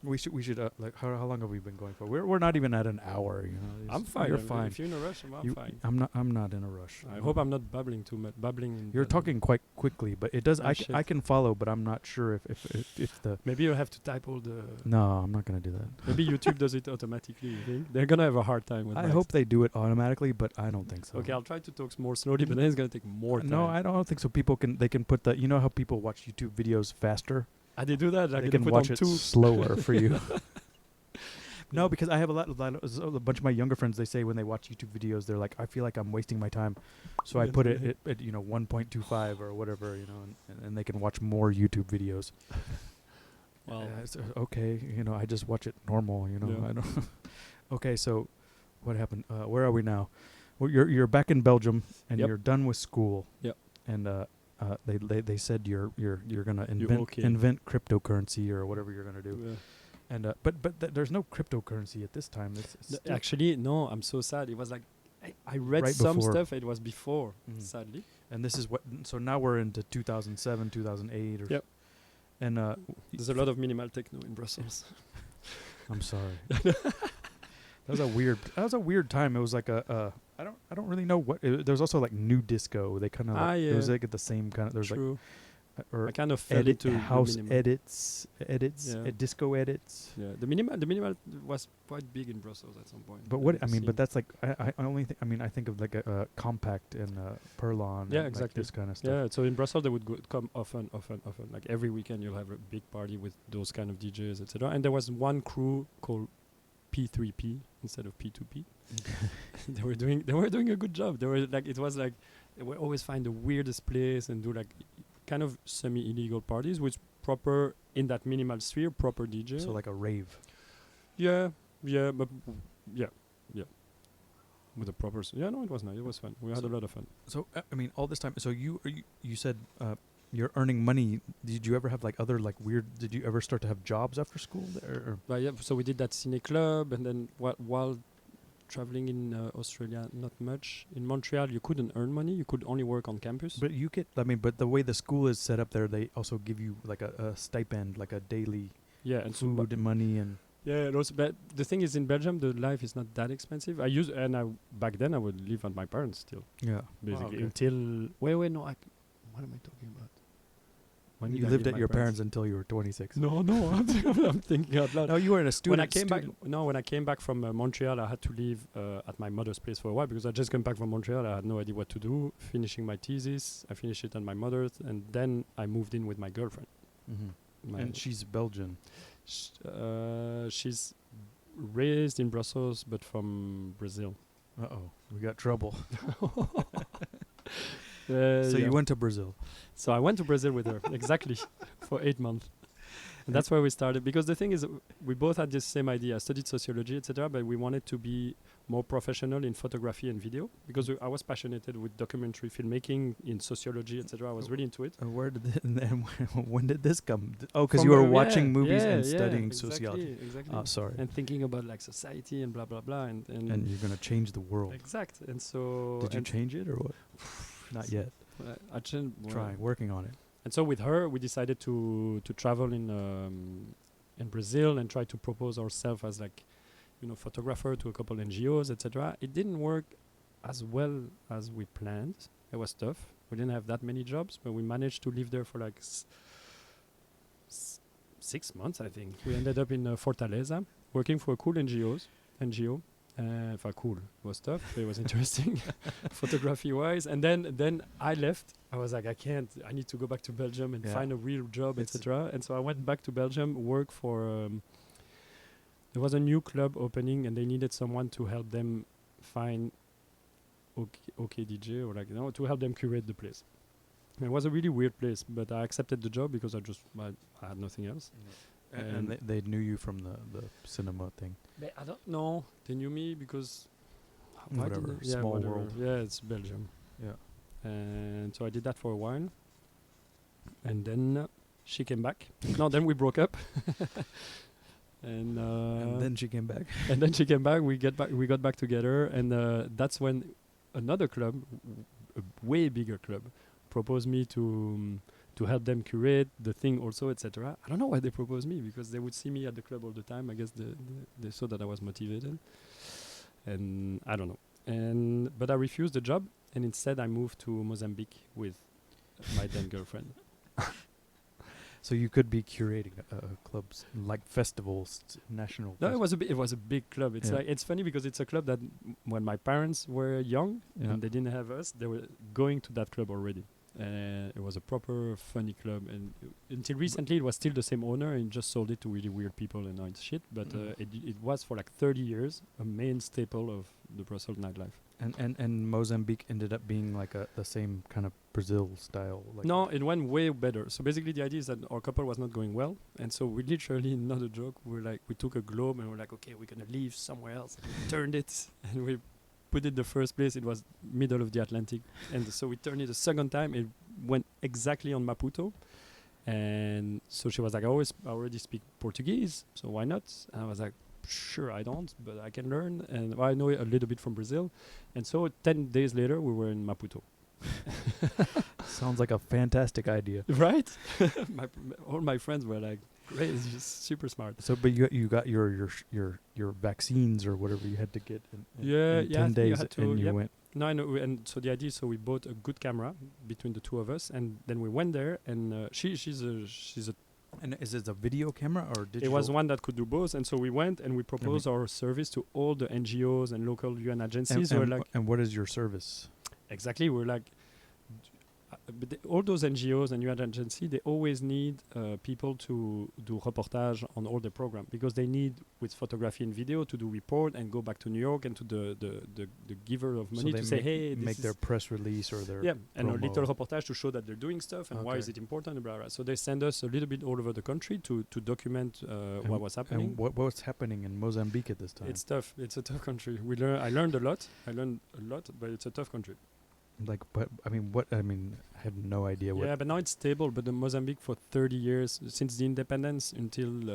we should like how long have we been going for? We're not even at an hour, you know. I'm fine. You're fine. If you're in a rush, I'm fine. I'm not in a rush. I hope I'm not babbling too much. You're talking quite quickly, but it does. I can follow, but I'm not sure if the. Maybe you have to type all the. No, I'm not gonna do that. Maybe YouTube does it automatically. You think they're gonna have a hard time with. I hope they do it automatically, but I don't think so. Okay, I'll try to talk more slowly, but then it's gonna take more time. No, I don't think so. People can put the. You know how people watch YouTube videos faster. They do that. They can watch it slower for you. No, because I have a bunch of my younger friends. They say when they watch YouTube videos, they're like, I feel like I'm wasting my time, so I put it at 1.25 or whatever, and they can watch more YouTube videos. Well, okay, I just watch it normal, Yeah. I don't. Okay, so what happened? Where are we now? Well, you're back in Belgium and you're done with school. Yep. And they said you're gonna invent cryptocurrency or whatever you're gonna do. Yeah. And but there's no cryptocurrency at this time. Actually, no. I'm so sad. It was like I read some stuff. It was before, sadly. And this is what. So now we're into 2007, 2008. Yep. And there's a lot of minimal techno in Brussels. I'm sorry. That was a weird time. It was like I don't really know what. There was also like new disco. They kind of it was like at the same kind of. There's True. Or I kind of fell into house edits, disco edits. Yeah, the minimal was quite big in Brussels at some point. But but that's like I only I think of like a compact and Perlon. Yeah, and exactly. Like this kind of stuff. Yeah, so in Brussels they would come often. Like every weekend you'll have a big party with those kind of DJs, etc. And there was one crew called P3P instead of P2P. They were doing a good job. They were like they would always find the weirdest place and do like kind of semi-illegal parties with proper in that minimal sphere, proper DJ. So like a rave. Yeah, but with a proper. It was nice. It was fun. We had a lot of fun. So all this time. So you said you're earning money. Did you ever have like other like weird? Did you ever start to have jobs after school there? But yeah, so we did that cine club, and then while traveling in Australia, not much. In Montreal, you couldn't earn money. You could only work on campus. But you get. But the way the school is set up there, they also give you like a stipend, like a daily. Yeah, and food and money and. Yeah, and also, but the thing is, in Belgium, the life is not that expensive. Back then I would live at my parents still, Yeah. basically okay. until wait, no, what am I talking about? When You did I lived leave at my your parents until you were 26. No, no, I'm thinking out loud. No, you were in a student. When I came back, no, when I came back from Montreal, I had to live at my mother's place for a while because I just came back from Montreal. I had no idea what to do. Finishing my thesis, I finished it at my mother's, and then I moved in with my girlfriend. And she's Belgian. She's raised in Brussels, but from Brazil. We got trouble. So You went to Brazil. So I went to Brazil with her, exactly, for 8 months. And that's where we started. Because the thing is, we both had this same idea. I studied sociology, etc., but we wanted to be more professional in photography and video. Because I was passionate with documentary filmmaking, in sociology, etc. I was really into it. Where did when did this come? Because From you were yeah, watching movies yeah, and yeah, studying exactly, sociology. Exactly. Oh, sorry. And thinking about like society and blah, blah, blah. And you're going to change the world. Exact. And so... Did you change it or what? Not yet. I changed... Trying, working on it. And so with her, we decided to travel in Brazil and try to propose ourselves as like, photographer to a couple NGOs, etc. It didn't work as well as we planned. It was tough. We didn't have that many jobs, but we managed to live there for like 6 months, I think. We ended up in Fortaleza, working for a cool NGO. Cool. It was tough, but it was interesting, photography-wise. And then I left. I was like, I need to go back to Belgium and find a real job, etc. And so I went back to Belgium, work for... there was a new club opening, and they needed someone to help them find OK DJ, or to help them curate the place. And it was a really weird place, but I accepted the job because I had nothing else. And they knew you from the cinema thing. I don't know. They knew me because... Whatever. Small world. Yeah, it's Belgium. Yeah. And so I did that for a while. And then she came back. No, then we broke up. And then she came back. And then she came back. We got back together. And that's when another club, a way bigger club, proposed me to help them curate the thing also, etc. I don't know why they proposed me, because they would see me at the club all the time. I guess they saw that I was motivated, and I don't know. But I refused the job, and instead I moved to Mozambique with my then girlfriend. So you could be curating clubs like festivals, national. No, it was a big club. It's like, it's funny because it's a club that when my parents were young and they didn't have us, they were going to that club already. It was a proper funny club, and until recently it was still the same owner and just sold it to really weird people and all this shit. But it was for like 30 years a main staple of the Brussels nightlife. And Mozambique ended up being like the same kind of Brazil style. Like no, it went way better. So basically the idea is that our couple was not going well, and so we literally, not a joke, we took a globe and we're like, okay, we're gonna leave somewhere else. Turned it and we put it the first place. It was middle of the Atlantic, and so we turned it a second time. It went exactly on Maputo, and so she was like, I already speak Portuguese, so why not? And I was like, sure, I don't, but I can learn, and I know a little bit from Brazil. And so 10 days later we were in Maputo. Sounds like a fantastic idea, right? All my friends were like, great, it's just super smart. So, but you got your vaccines or whatever you had to get in 10 days, and you went. No, I know. And so the idea is, so we bought a good camera between the two of us, and then we went there, and she's a. And is it a video camera or digital? It was one that could do both, and so we went and we proposed our service to all the NGOs and local UN agencies. And what is your service? Exactly, we're like, but all those NGOs and UN agencies, they always need people to do reportage on all the program, because they need, with photography and video, to do report and go back to New York and to the giver of money, so to say, hey, make their press release or their and a little reportage to show that they're doing stuff and why is it important, blah, blah. So they send us a little bit all over the country to document what was happening. And what's happening in Mozambique at this time? It's tough. It's a tough country. I learned a lot, but it's a tough country. I have no idea what. Yeah, but now it's stable. But in Mozambique, for 30 years, since the independence until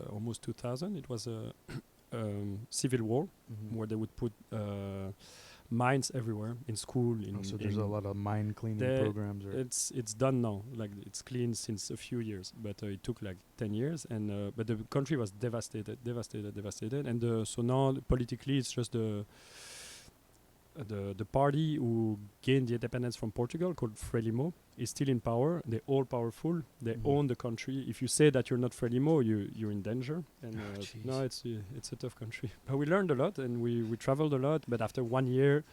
almost 2000, it was a civil war, where they would put mines everywhere in school. So there's a lot of mine cleaning the- programs. Or It's done now. Like it's clean since a few years, but it took like 10 years. And but the country was devastated. And so now politically, it's just the party who gained the independence from Portugal, called Frelimo, is still in power. They're all powerful. They Mhm. own the country. If you say that you're not Frelimo, you're in danger. And jeez. no, it's a tough country. But we learned a lot, and we traveled a lot. But after 1 year,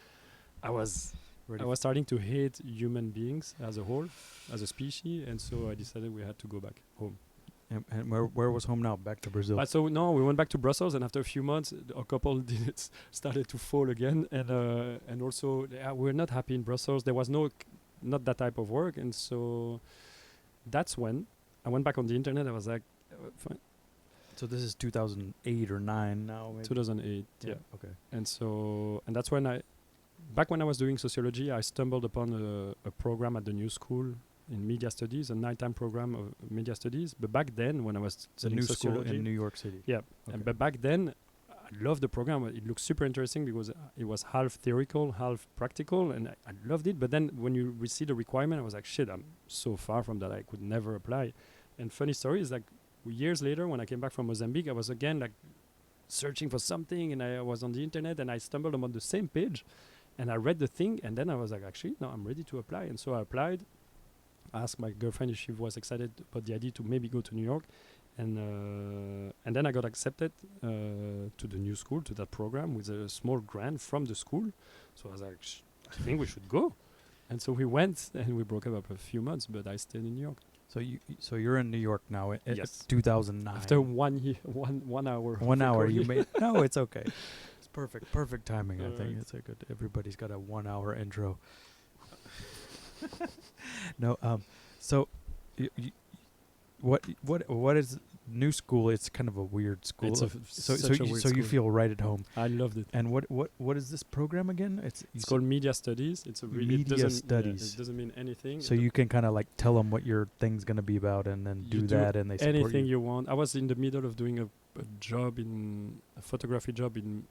I was ready I was starting to hate human beings as a whole, as a species, and so I decided we had to go back home. and where was home now? Back to Brazil. But so no, we went back to Brussels, and after a few months, a couple started to fall again, and also we're not happy in Brussels. There was not that type of work, and so that's when I went back on the internet. I was like, fine, So this is 2008 or 9 now. Maybe? 2008, yeah. Okay. And that's when back when I was doing sociology, I stumbled upon a program at the New School in media studies, a nighttime program of media studies. But back then, when I was The studying new school sociology, in New York City. yeah. Okay. But back then, I loved the program. It looked super interesting because it was half theoretical, half practical, and I loved it. But then when you see the requirement, I was like, shit, I'm so far from that. I could never apply. And funny story is, like, years later, when I came back from Mozambique, I was again like searching for something, and I was on the internet, and I stumbled upon the same page, and I read the thing, and then I was like, actually, no, I'm ready to apply. And so I applied. I asked my girlfriend if she was excited about the idea to maybe go to New York, and then I got accepted to the New School, to that program, with a small grant from the school. So I was like, I think we should go. And so we went, and we broke up after a few months, but I stayed in New York. So you're in New York now. Yes. 2009. After 1 year, 1 hour. of 1 hour, you recording. made. No, it's okay. It's perfect timing. I think Alright. it's a good. Everybody's got a 1 hour intro. No, so, what is New School? It's kind of a weird school. It's such a weird you school. feel right at home. I loved it. And what is this program again? It's called media studies. It's a really Media studies. it doesn't mean anything. So you can kind of like tell them what your thing's gonna be about, and then You do do that, and they support anything you. you want. I was in the middle of doing a job a photography job in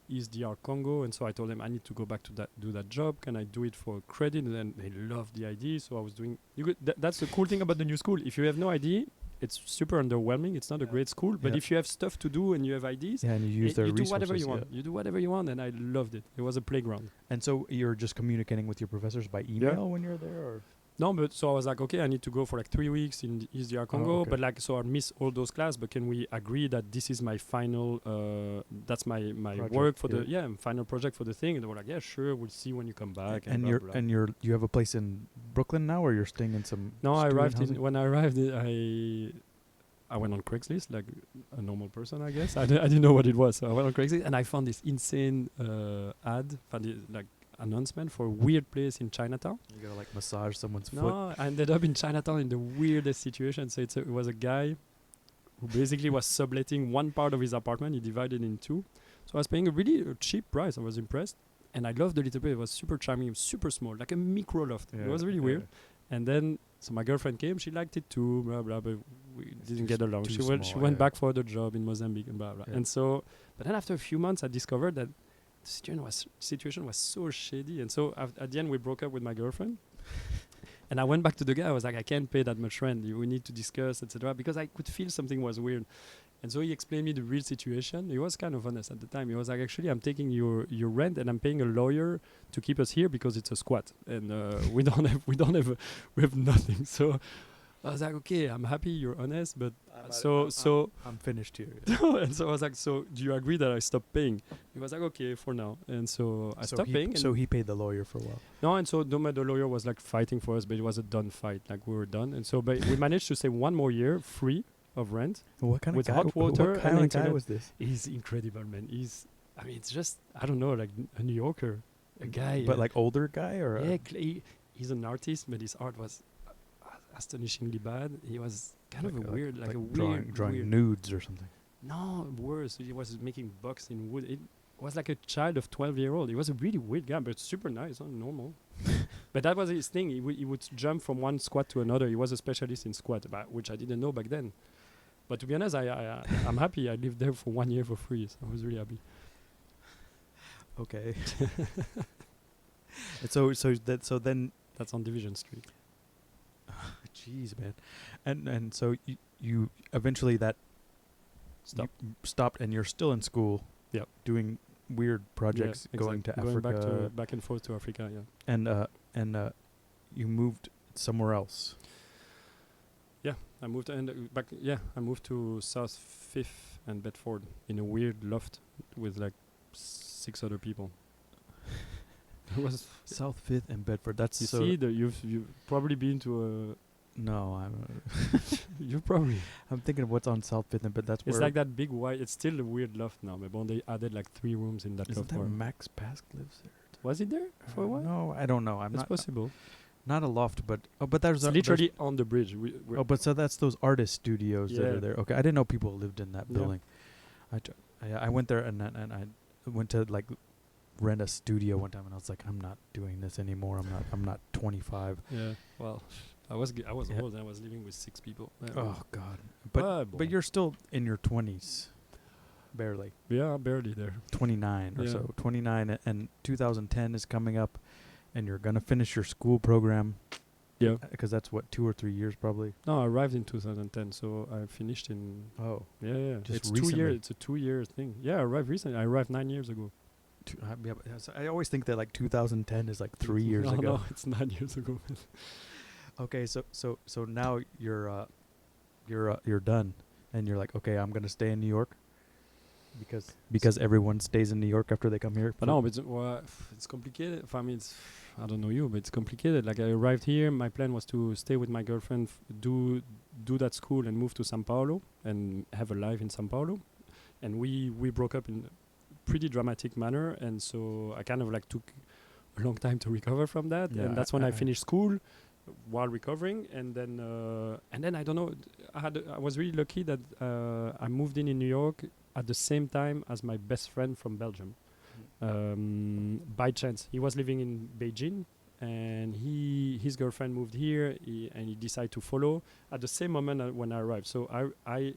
East DR Congo, and so I told them I need to go back to do that job. Can I do it for credit? And then they loved the idea, so I was doing. That's the cool thing about the New School. If you have no idea, it's super underwhelming. It's not a great school, but Yeah. if you have stuff to do and you have ideas, Yeah, and you use their you do resources. whatever you yeah. want. You do whatever you want, and I loved it. It was a playground. And so you're just communicating with your professors by email when you're there, or No, but so I was like, okay, I need to go for like 3 weeks in East DR Congo, okay. but like, so I miss all those classes. But can we agree that this is my final, that's my Project, work for yeah. final project for the thing? And they were like, yeah, sure, we'll see when you come back. and blah, you're blah. and you have a place in Brooklyn now, or you're staying in some. No, I student arrived housing? when I arrived, I went on Craigslist like a normal person, I guess. I didn't know what it was, so I went on Craigslist and I found this insane like announcement for a weird place in Chinatown. You gotta like massage someone's foot. No, I ended up in Chinatown in the weirdest situation. So it was a guy who basically was subletting one part of his apartment. He divided in two. So I was paying a really cheap price. I was impressed. And I loved the little place. It was super charming. It was super small, like a micro loft. It was really weird. And then, so my girlfriend came. She liked it too, blah, blah, but we didn't get along. too She small, went yeah. back for the job in Mozambique and blah, blah. Yeah. And so, but then after a few months, I discovered that the situation was so shady. And so at the end, we broke up with my girlfriend. And I went back to the guy. I was like, I can't pay that much rent. We need to discuss, etc. Because I could feel something was weird. And so he explained me the real situation. He was kind of honest at the time. He was like, actually, I'm taking your rent and I'm paying a lawyer to keep us here because it's a squat and we have nothing. So I was like, okay, I'm happy you're honest, but I'm finished here. and so I was like, so do you agree that I stop paying? He was like, okay, for now. And so I stopped paying. So he paid the lawyer for a while. No, and so the lawyer was like fighting for us, but it was a done fight. Like we were done. And so but we managed to save 1 more year free of rent. What kind With of guy? hot water What kind and of guy internet. was this? He's incredible, man. It's just, I don't know, like a New Yorker. A guy. But like older guy or? yeah, he's an artist, but his art was astonishingly bad. He was kind of a weird, like a weird. drawing weird nudes or something. No, worse. He was making bucks in wood. It was like a child of 12-year-old. He was a really weird guy, but super nice, not normal. But that was his thing. He would jump from one squat to another. He was a specialist in squat, which I didn't know back then. But to be honest, I'm happy. I lived there for 1 year for free, so I was really happy. Okay. And so then, That's on Division Street. jeez, man, and so you eventually that Stop. you stopped, and you're still in school. Yep. Doing weird projects, going to Going Africa, back and forth to Africa. Yeah. and you moved somewhere else. I moved back. Yeah, I moved to South Fifth and Bedford in a weird loft with like 6 other people. It was. South Fifth and Bedford. That's You so. see, you've probably been to No, you've probably. I'm thinking of what's on South Fifth and, but that's It's where. like that big white. It's still a weird loft now, but they added like 3 rooms in that Isn't loft. that for- Max Pask lives there? Was it there for a while? No, I don't know. I'm It's not possible. not a loft, but there's It's literally on the bridge. Oh, but so that's those artist studios that Yeah. are there. Okay, I didn't know people lived in that Yeah. building. I went there and I went to like rent a studio one time, and I was like, I'm not doing this anymore. I'm not 25. Yeah. Well, I was Yeah. old. And I was living with 6 people. Oh God. Ah, But boy. you're still in your 20s, barely. Yeah, barely there. 29 or Yeah. so. 29, and 2010 is coming up, and you're gonna finish your school program. Yeah. Because that's what 2 or 3 years probably. No, I arrived in 2010, so I finished in. Oh. Yeah. Just It's 2 recently. years. It's a 2-year thing. Yeah, I arrived recently. I arrived 9 years ago. Yeah, but so I always think that like 2010 is like 3 years no, ago. No, it's 9 years ago. Okay, so now you're done, and you're like, okay, I'm gonna stay in New York, because everyone stays in New York after they come here. But no, but it's complicated. I mean, I don't know you, but it's complicated. Like I arrived here, my plan was to stay with my girlfriend, do that school, and move to São Paulo and have a life in São Paulo. And we broke up in a pretty dramatic manner, and so I kind of like took a long time to recover from that. Yeah, And that's when I finished school while recovering, and then I don't know. I was really lucky that I moved in New York at the same time as my best friend from Belgium. By chance, he was living in Beijing, and his girlfriend moved here, and he decided to follow at the same moment when I arrived. So I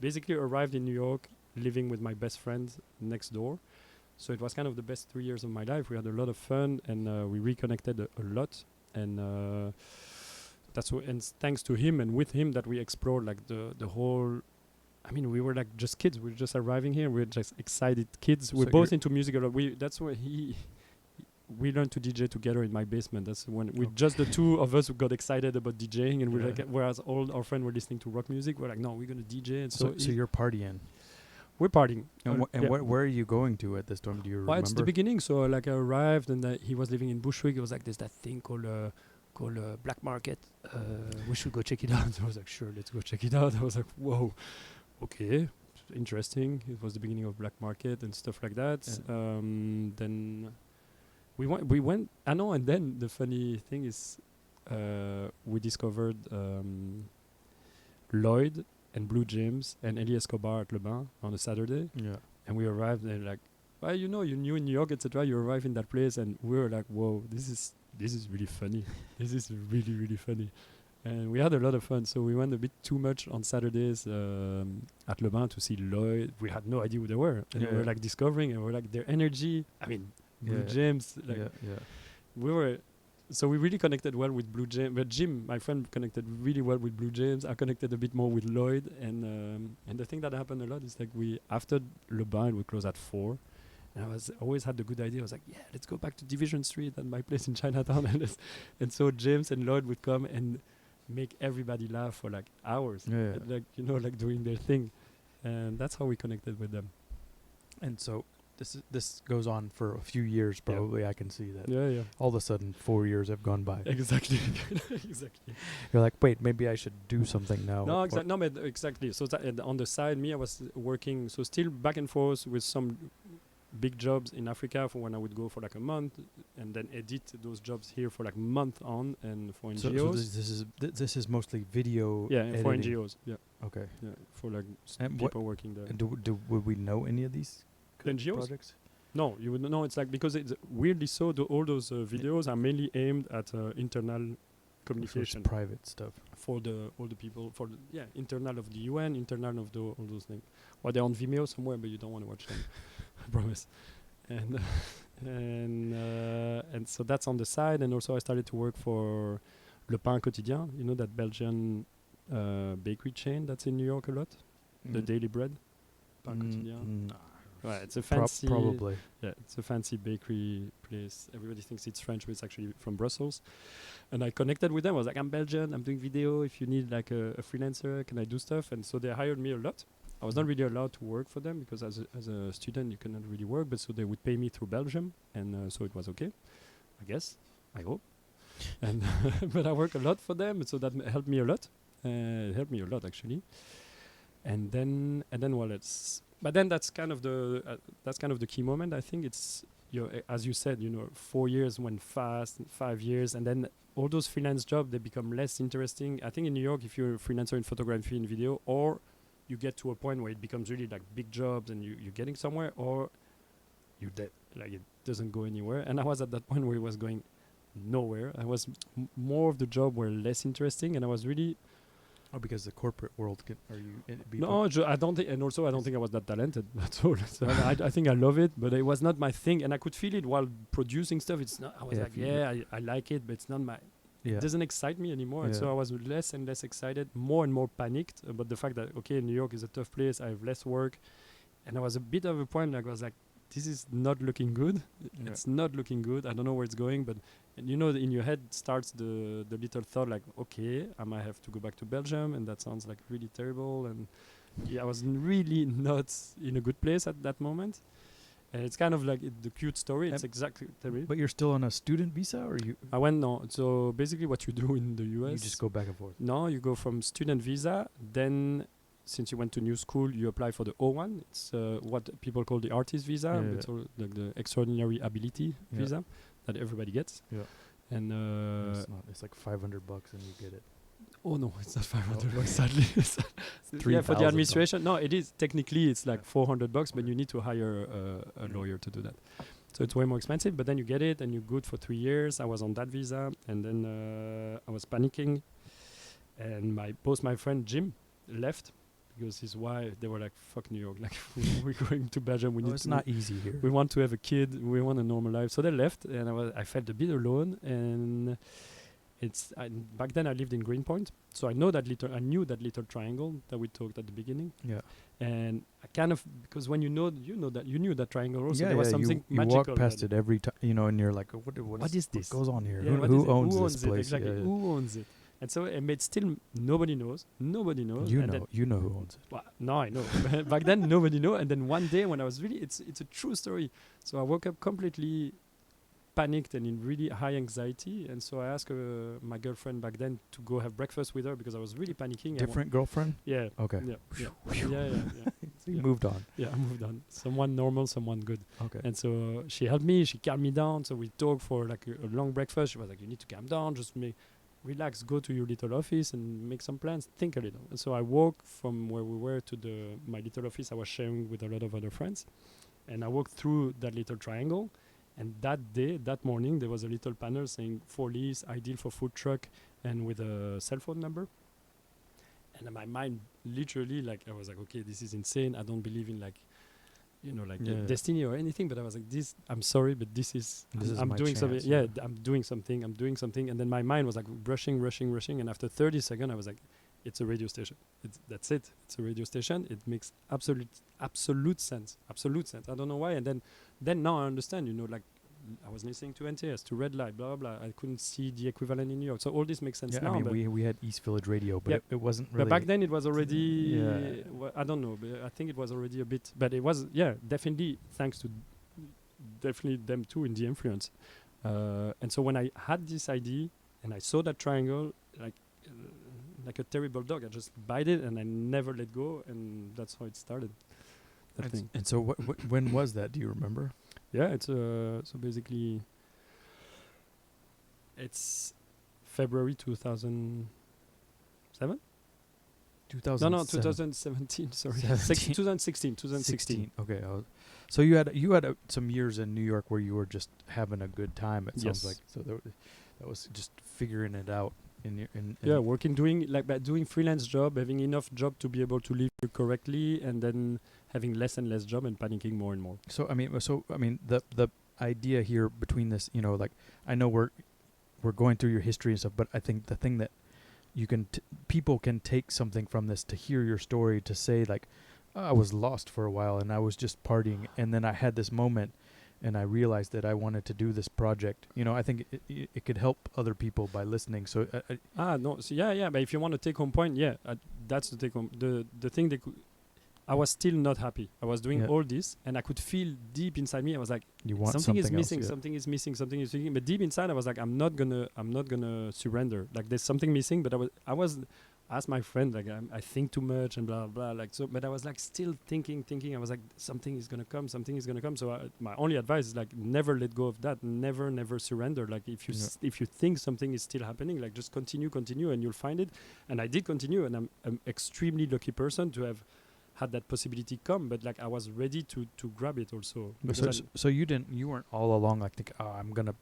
basically arrived in New York, living with my best friend next door. So it was kind of the best 3 years of my life. We had a lot of fun, and we reconnected a lot. And and thanks to him and with him that we explored like the whole. I mean, we were like just kids. We were just arriving here. We were just excited kids. We're So both you're- into music a lot. That's where we learned to DJ together in my basement. That's when we just the two of us who got excited about DJing, and we're Yeah. like, whereas all our friends were listening to rock music, we're like, no, we're gonna DJ. And So so you're partying, we're partying. and Yeah. where are you going to at this time? Do you Well, remember? it's the beginning. So like I arrived, and he was living in Bushwick. It was like there's that thing called Black Market. We should go check it out. I was like, sure, let's go check it out. I was like, whoa, okay, interesting. It was the beginning of Black Market and stuff like that. Yeah. Then we went. I know. And then the funny thing is, we discovered Lloyd and Blue James and Elie Escobar at Le Bain on a Saturday. Yeah. And we arrived, and they're like, well, you know, you're new in New York, etc. You arrive in that place, and we were like, whoa, this is really funny. This is really, really funny. And we had a lot of fun. So we went a bit too much on Saturdays at Le Bain to see Lloyd. We had no idea who they were. And we Yeah. were like discovering, and we were like, their energy. I mean, Blue Yeah. James. Like, yeah. we were. So we really connected well with Blue James. But Jim, my friend, connected really well with Blue James. I connected a bit more with Lloyd. And the thing that happened a lot is like after Le Bain, we closed at 4. And I always had the good idea. I was like, yeah, let's go back to Division Street at my place in Chinatown. And so James and Lloyd would come and make everybody laugh for like hours. Yeah. Like, you know, like doing their thing. And that's how we connected with them. And so this goes on for a few years Yeah. probably. I can see that. Yeah. All of a sudden 4 years have gone by. Exactly. Exactly. You're like, wait, maybe I should do something now. No, or- no, but exactly. So on the side, I was working, so still back and forth with some big jobs in Africa for when I would go for like a month, and then edit those jobs here for like month on, and for NGOs. So this is mostly video. Yeah, and for editing. NGOs. Yeah, Okay. yeah, for like And what- people working there. And would we know any of these NGOs? projects? No, you wouldn't know. It's like because it's weirdly so. All those videos are mainly aimed at internal So it's communication private stuff. for all the people internal of the UN, internal of all those things. Well, they're on Vimeo somewhere, but you don't want to watch them. I promise. and and so that's on the side. And also I started to work for Le Pain Quotidien, you know, that Belgian bakery chain that's in New York a lot, the Daily Bread. Pain Quotidien. Right, it's a fancy, probably. yeah, it's a fancy bakery place. Everybody thinks it's French, but it's actually from Brussels. And I connected with them. I was like, I'm Belgian. I'm doing video. If you need like a freelancer, can I do stuff? And so they hired me a lot. I was not really allowed to work for them because as a student you cannot really work. But so they would pay me through Belgium, and so it was okay, I guess. I hope. And but I work a lot for them, so that helped me a lot. It helped me a lot actually. And then well, it's. But then that's kind of the key moment. I think it's as you said, 4 years went fast, 5 years, and then all those freelance jobs, they become less interesting. I think in New York, if you're a freelancer in photography and video, or you get to a point where it becomes really like big jobs and you're getting somewhere, or you're dead. Like it doesn't go anywhere. And I was at that point where it was going nowhere. I was more of the job were less interesting, and I was really. Oh, because the corporate world No, I don't think, and also I don't think I was that talented at all. So I think I love it, but it was not my thing, and I could feel it while producing stuff. It's not. I was I like it, but it's not my. It doesn't excite me anymore, and so I was less and less excited, more and more panicked about the fact that New York is a tough place. I have less work, and I was a bit of a point like I was like, this is not looking good. It's not looking good. I don't know where it's going, but in your head starts the little thought like, okay, I might have to go back to Belgium, and that sounds like really terrible. And I was really not in a good place at that moment. And it's kind of like the cute story. It's exactly. But you're still on a student visa, or you? I went no. So basically, what you do in the US, you just go back and forth. No, you go from student visa, then. Since you went to new school, you apply for the O1. It's what people call the artist visa. It's all like the extraordinary ability visa that everybody gets. Yeah. And it's like $500 and you get it. Oh no, it's not $500 sadly. For the administration. No, it is technically it's like $400, but you need to hire a lawyer to do that. So it's way more expensive. But then you get it, and you're good for 3 years. I was on that visa, and then I was panicking, and both my friend Jim left. Because his wife, they were like, "Fuck New York! Like we're going to Belgium. It's not easy here. We want to have a kid. We want a normal life." So they left, and I felt a bit alone. And back then I lived in Greenpoint, so I knew that little triangle that we talked at the beginning. Yeah. And I kind of because when you knew that triangle also there was something you magical. You walk past it every time, and you're like, "What is this? What goes on here? Yeah, who owns this place? Exactly. Who owns it?" And so still nobody knows. Nobody knows. You know who owns it. Well, no, I know. Back then nobody knew. And then one day when I was really, it's a true story. So I woke up completely panicked and in really high anxiety. And so I asked my girlfriend back then to go have breakfast with her because I was really panicking. Different girlfriend? Yeah. Okay. Yeah. So you moved on. Yeah, I moved on. Someone normal, someone good. Okay. And so she helped me. She calmed me down. So we talked for like a long breakfast. She was like, "You need to calm down. Just relax, go to your little office and make some plans, think a little." And so I walked from where we were to my little office I was sharing with a lot of other friends. And I walked through that little triangle. And that morning, there was a little panel saying for lease, ideal for food truck, and with a cell phone number. And in my mind, literally, like, I was like, okay, this is insane. I don't believe in destiny or anything, but I was like, I'm sorry, but I'm doing something. Yeah, I'm doing something. And then my mind was like rushing. And after 30 seconds, I was like, it's a radio station. That's it. It's a radio station. It makes absolute sense. I don't know why. And then now I understand, like, I was listening to NTS, to Red Light, blah, blah, blah. I couldn't see the equivalent in New York. So all this makes sense now. I mean, we had East Village Radio, but it wasn't really... But back then it was already... I don't know, but I think it was already a bit... But it was, definitely thanks to them too in the influence. And so when I had this idea and I saw that triangle, like a terrible dog, I just bite it and I never let go, and that's how it started. And so when was that? Do you remember? Yeah, it's so basically it's February 2007. 2017. Sorry, 2016. Okay, so you had some years in New York where you were just having a good time. It sounds like so. That was just figuring it out. Doing freelance job, having enough job to be able to live correctly, and then having less and less job and panicking more and more. So I mean, the idea here between this, you know, like I know we're going through your history and stuff, but I think the thing that you can people can take something from this to hear your story, to say like, I was lost for a while and I was just partying, and then I had this moment and I realized that I wanted to do this project. You know, I think it could help other people by listening. So No, so yeah, but if you want to take home point, yeah, that's the take home. The thing that I was still not happy. I was doing all this, and I could feel deep inside me. I was like, you want something is else, missing, something is missing, something is missing. But deep inside, I was like, I'm not gonna surrender. Like there's something missing. But I was asked my friend, like I think too much and blah blah. Like so, but I was like still thinking. I was like, something is gonna come. So my only advice is like, never let go of that. Never surrender. Like if you if you think something is still happening, like just continue, and you'll find it. And I did continue, and I'm an extremely lucky person to have had that possibility come, but like I was ready to grab it also. So you weren't all along like think, oh, I'm gonna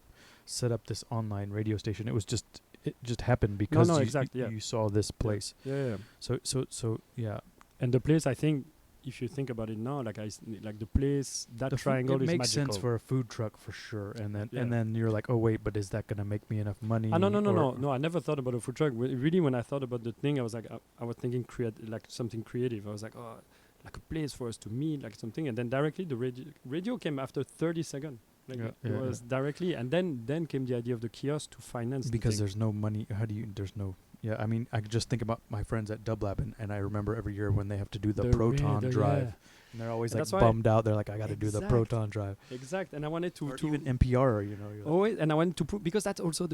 set up this online radio station. It just happened because you saw this place. Yeah. So yeah. And the place, I think, if you think about it now, like like the place, that triangle is magical. It makes sense for a food truck for sure. And then you're like, oh wait, but is that gonna make me enough money? No. I never thought about a food truck. Really, when I thought about the thing, I was like, I was thinking like something creative. I was like, oh, like a place for us to meet, like something. And then directly the radio came after 30 seconds. Like it was directly, and then came the idea of the kiosk to finance. Because there's no money. There's no. Yeah, I mean, I could just think about my friends at Dublab, and I remember every year when they have to do the proton drive, and they're always like bummed out. They're like, I got to do the proton drive. Exact, and I wanted to even NPR, you know. Always, and I wanted to prove, because that's also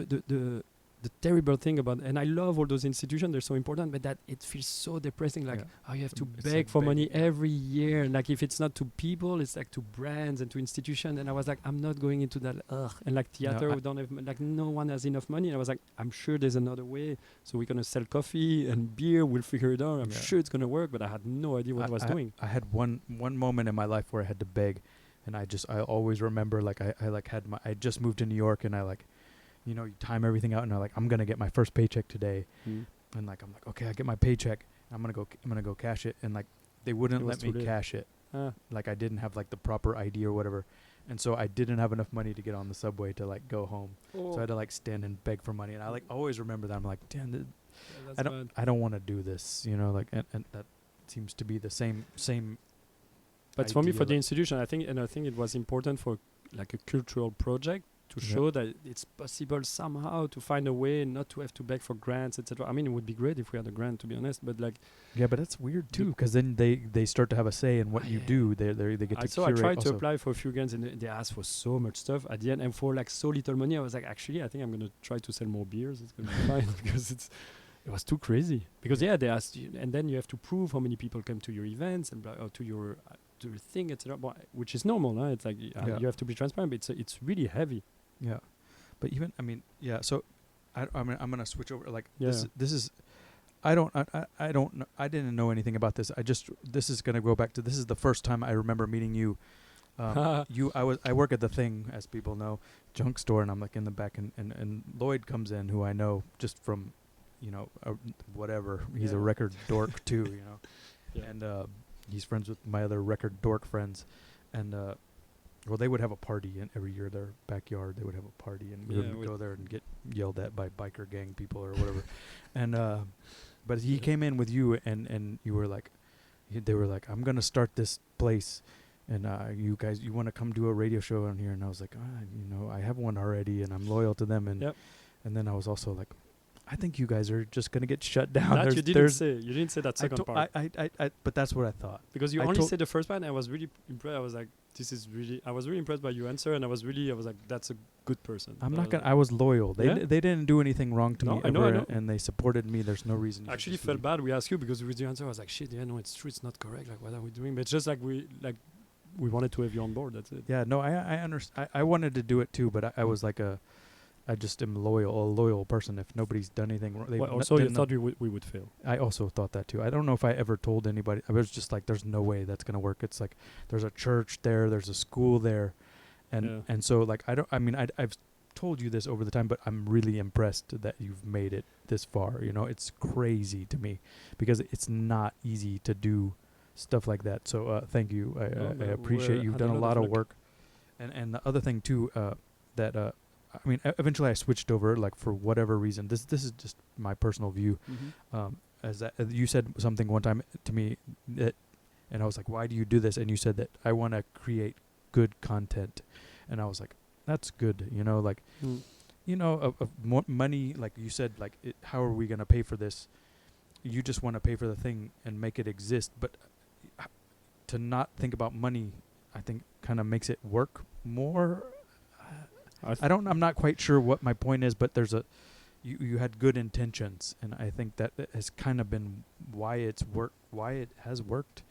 the terrible thing about, and I love all those institutions, they're so important, but that it feels so depressing, like you have to beg for money every year, and like if it's not to people, it's like to brands and to institutions. And I was like, I'm not going into that, and like theater, we don't have, like no one has enough money. And I was like, I'm sure there's another way, so we're gonna sell coffee and beer, we'll figure it out, I'm sure it's gonna work. But I had no idea what I was doing. I had one moment in my life where I had to beg, and I always remember, like I just moved to New York, and I like, you know, you time everything out, and I'm like, I'm gonna get my first paycheck today, and like I'm like, okay, I get my paycheck, I'm gonna go cash it, and like they wouldn't let me cash it, like I didn't have like the proper ID or whatever, and so I didn't have enough money to get on the subway to like go home, so I had to like stand and beg for money, and I like always remember that. I'm like, damn, I don't want to do this, you know, like, and that seems to be the same. But for me, for the institution, I think it was important for like a cultural project to show that it's possible somehow to find a way not to have to beg for grants, etc. I mean, it would be great if we had a grant, to be honest, but like... Yeah, but that's weird too, because then they start to have a say in what you do. They get to curate. So I tried to apply for a few grants, and they asked for so much stuff at the end, and for like so little money, I was like, actually, I think I'm going to try to sell more beers. It's going to be fine, because it was too crazy. Because they asked you, and then you have to prove how many people come to your events and or to your thing, etc. Which is normal, huh? It's like you have to be transparent, but it's really heavy. Yeah, but even So, I'm gonna switch over. Like this is, I didn't know anything about this. This is gonna go back to, this is the first time I remember meeting you. I work at the Thing, as people know, junk store, and I'm like in the back, and Lloyd comes in, who I know just from, you know, whatever. He's a record dork too, you know, and he's friends with my other record dork friends, and. Well, they would have a party every year. Their backyard, they would have a party, and we would go there and get yelled at by biker gang people or whatever. And but he came in with you, and you were like, they were like, I'm gonna start this place, and you guys, you want to come do a radio show on here? And I was like, you know, I have one already, and I'm loyal to them. And and then I was also like, I think you guys are just gonna get shut down. That you didn't say. You didn't say that second part. But that's what I thought. Because you only said the first part, and I was really impressed. I was like, I was really impressed by your answer, and I was like, that's a good person. I was loyal. They didn't do anything wrong to me ever, I know. And they supported me. There's no reason. Actually, felt bad. We asked you because with your answer, I was like, shit, it's true. It's not correct. Like, what are we doing? But it's just like we wanted to have you on board. That's it. Yeah. No, I understand. I wanted to do it too, but I was like I just am a loyal person. If nobody's done anything wrong, also you thought we would fail. I also thought that too. I don't know if I ever told anybody. I was just like, there's no way that's gonna work. It's like there's a church there, there's a school there, and so like I've told you this over the time, but I'm really impressed that you've made it this far. You know, it's crazy to me because it's not easy to do stuff like that. So thank you. I appreciate you've done a lot of work. And the other thing too, that I mean, eventually I switched over, like for whatever reason. This is just my personal view. As that, you said something one time to me that, and I was like, "Why do you do this?" And you said that I want to create good content, and I was like, "That's good." You know, like, you know, of more money, like you said, like, how are we gonna pay for this? You just want to pay for the thing and make it exist, but to not think about money, I think, kind of makes it work more. I'm not quite sure what my point is, but there's you had good intentions, and I think that has kind of been why it has worked.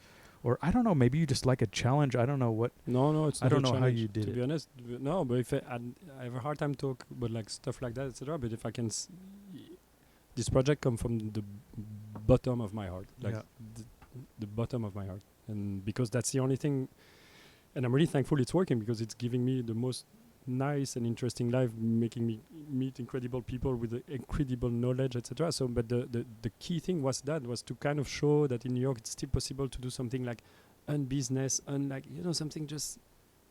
Or I don't know, maybe you just like a challenge. I don't know what. No, it's I not don't a know how challenge, you did to it. be honest. No, but if I have a hard time talk about like stuff like that, etc. But if I can, this project come from the bottom of my heart, like the bottom of my heart, and because that's the only thing. And I'm really thankful it's working because it's giving me the most nice and interesting life, making me meet incredible people with incredible knowledge, etc. So, but the key thing was to kind of show that in New York it's still possible to do something like unbusiness, unlike, you know, something just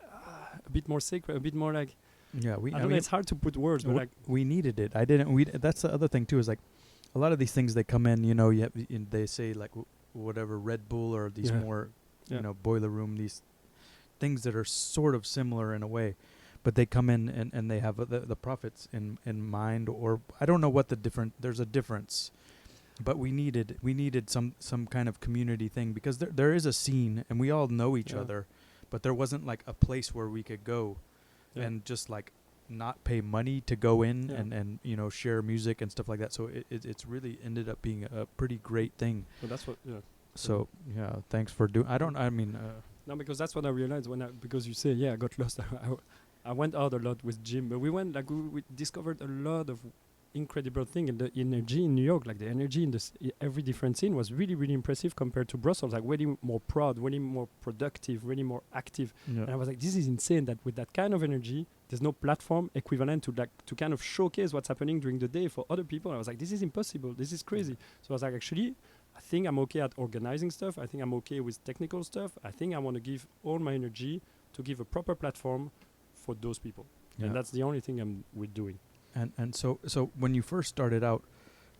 a bit more sacred, a bit more like. Yeah, I don't know. It's hard to put words, but like we needed it. I didn't. That's the other thing too. Is like a lot of these things they come in. You know, they say like whatever Red Bull or these more, you know, boiler room, these things that are sort of similar in a way, but they come in and they have the profits in mind, or I don't know what there's a difference, but we needed some kind of community thing, because there is a scene and we all know each other, but there wasn't like a place where we could go and just like not pay money to go in and you know, share music and stuff like that. So it's really ended up being a pretty great thing. Well, that's what So thanks for doing. No, because that's what I realized because you say, I got lost. I went out a lot with Jim, but we went, like, we discovered a lot of incredible thing, and the energy in New York, like the energy in every different scene was really, really impressive compared to Brussels, like really more proud, really more productive, really more active. And I was like, this is insane that with that kind of energy, there's no platform equivalent to kind of showcase what's happening during the day for other people. I was like, this is impossible. This is crazy. So I was like, actually, I think I'm okay at organizing stuff. I think I'm okay with technical stuff. I think I want to give all my energy to give a proper platform for those people. And that's the only thing we're doing. And so when you first started out,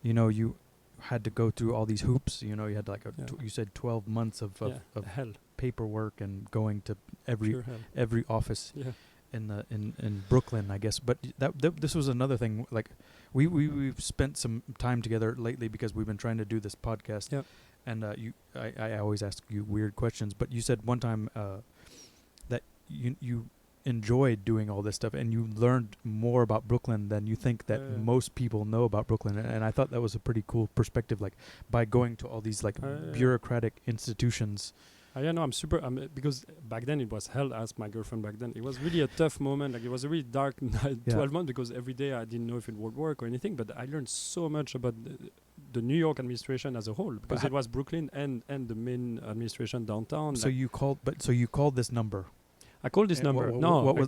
you know, you had to go through all these hoops. You know, you had like you said 12 months of hell, paperwork and going to every office in Brooklyn, I guess. But this was another thing. Like we've spent some time together lately because we've been trying to do this podcast. Yeah. And I always ask you weird questions, but you said one time that you enjoyed doing all this stuff and you learned more about Brooklyn than you think that most people know about Brooklyn. And I thought that was a pretty cool perspective, like by going to all these like bureaucratic institutions. I'm super, because back then it was hell. Asked my girlfriend back then. It was really a tough moment. Like it was a really dark 12 months, because every day I didn't know if it would work or anything, but I learned so much about the New York administration as a whole, because it was Brooklyn and the main administration downtown. So you called this number. I called this number.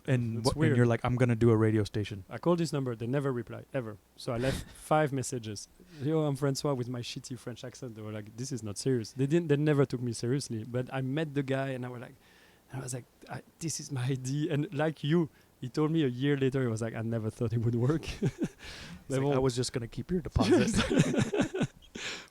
And you're like, I'm gonna do a radio station. I called this number. They never reply ever. So I left 5 messages. Yo, I'm Francois with my shitty French accent. They were like, this is not serious. They never took me seriously. But I met the guy, and I was like, this is my idea. And like you, he told me a year later. He was like, I never thought it would work. I was just gonna keep your deposit.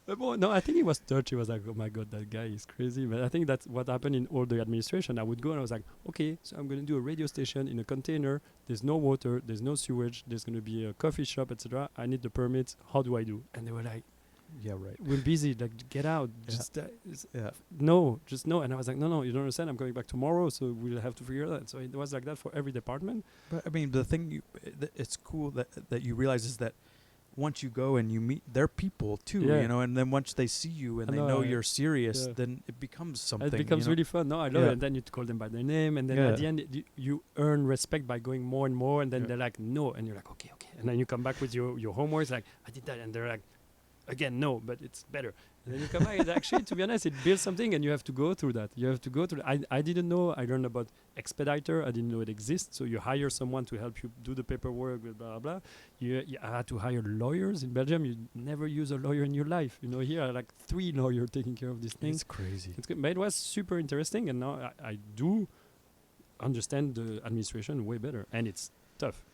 No, I think he was touched. He was like, oh my God, that guy is crazy. But I think that's what happened in all the administration. I would go and I was like, okay, so I'm going to do a radio station in a container. There's no water. There's no sewage. There's going to be a coffee shop, etc. I need the permits. How do I do? And they were like, yeah, right. We're busy. Like, get out. No, just no. And I was like, no, you don't understand. I'm going back tomorrow, so we'll have to figure it out. So it was like that for every department. But I mean, the thing it's cool that you realize is that once you go and you meet their people too, you know, and then once they see you and they know you're serious, then it becomes something. It becomes really fun. No, I love it. And then you call them by their name, and then at the end you earn respect by going more and more, and then they're like, no, and you're like, okay, and then you come back with your homework, like, I did that, and they're like, again, no, but it's better. And then you come back, and actually, to be honest, it builds something, and you have to go through that. You have to go through. I didn't know. I learned about Expediter. I didn't know it exists. So you hire someone to help you do the paperwork, blah blah blah. I had to hire lawyers in Belgium. You never use a lawyer in your life. You know, here are like 3 lawyers taking care of this thing. It's crazy. It's good, but it was super interesting, and now I do understand the administration way better, and it's tough.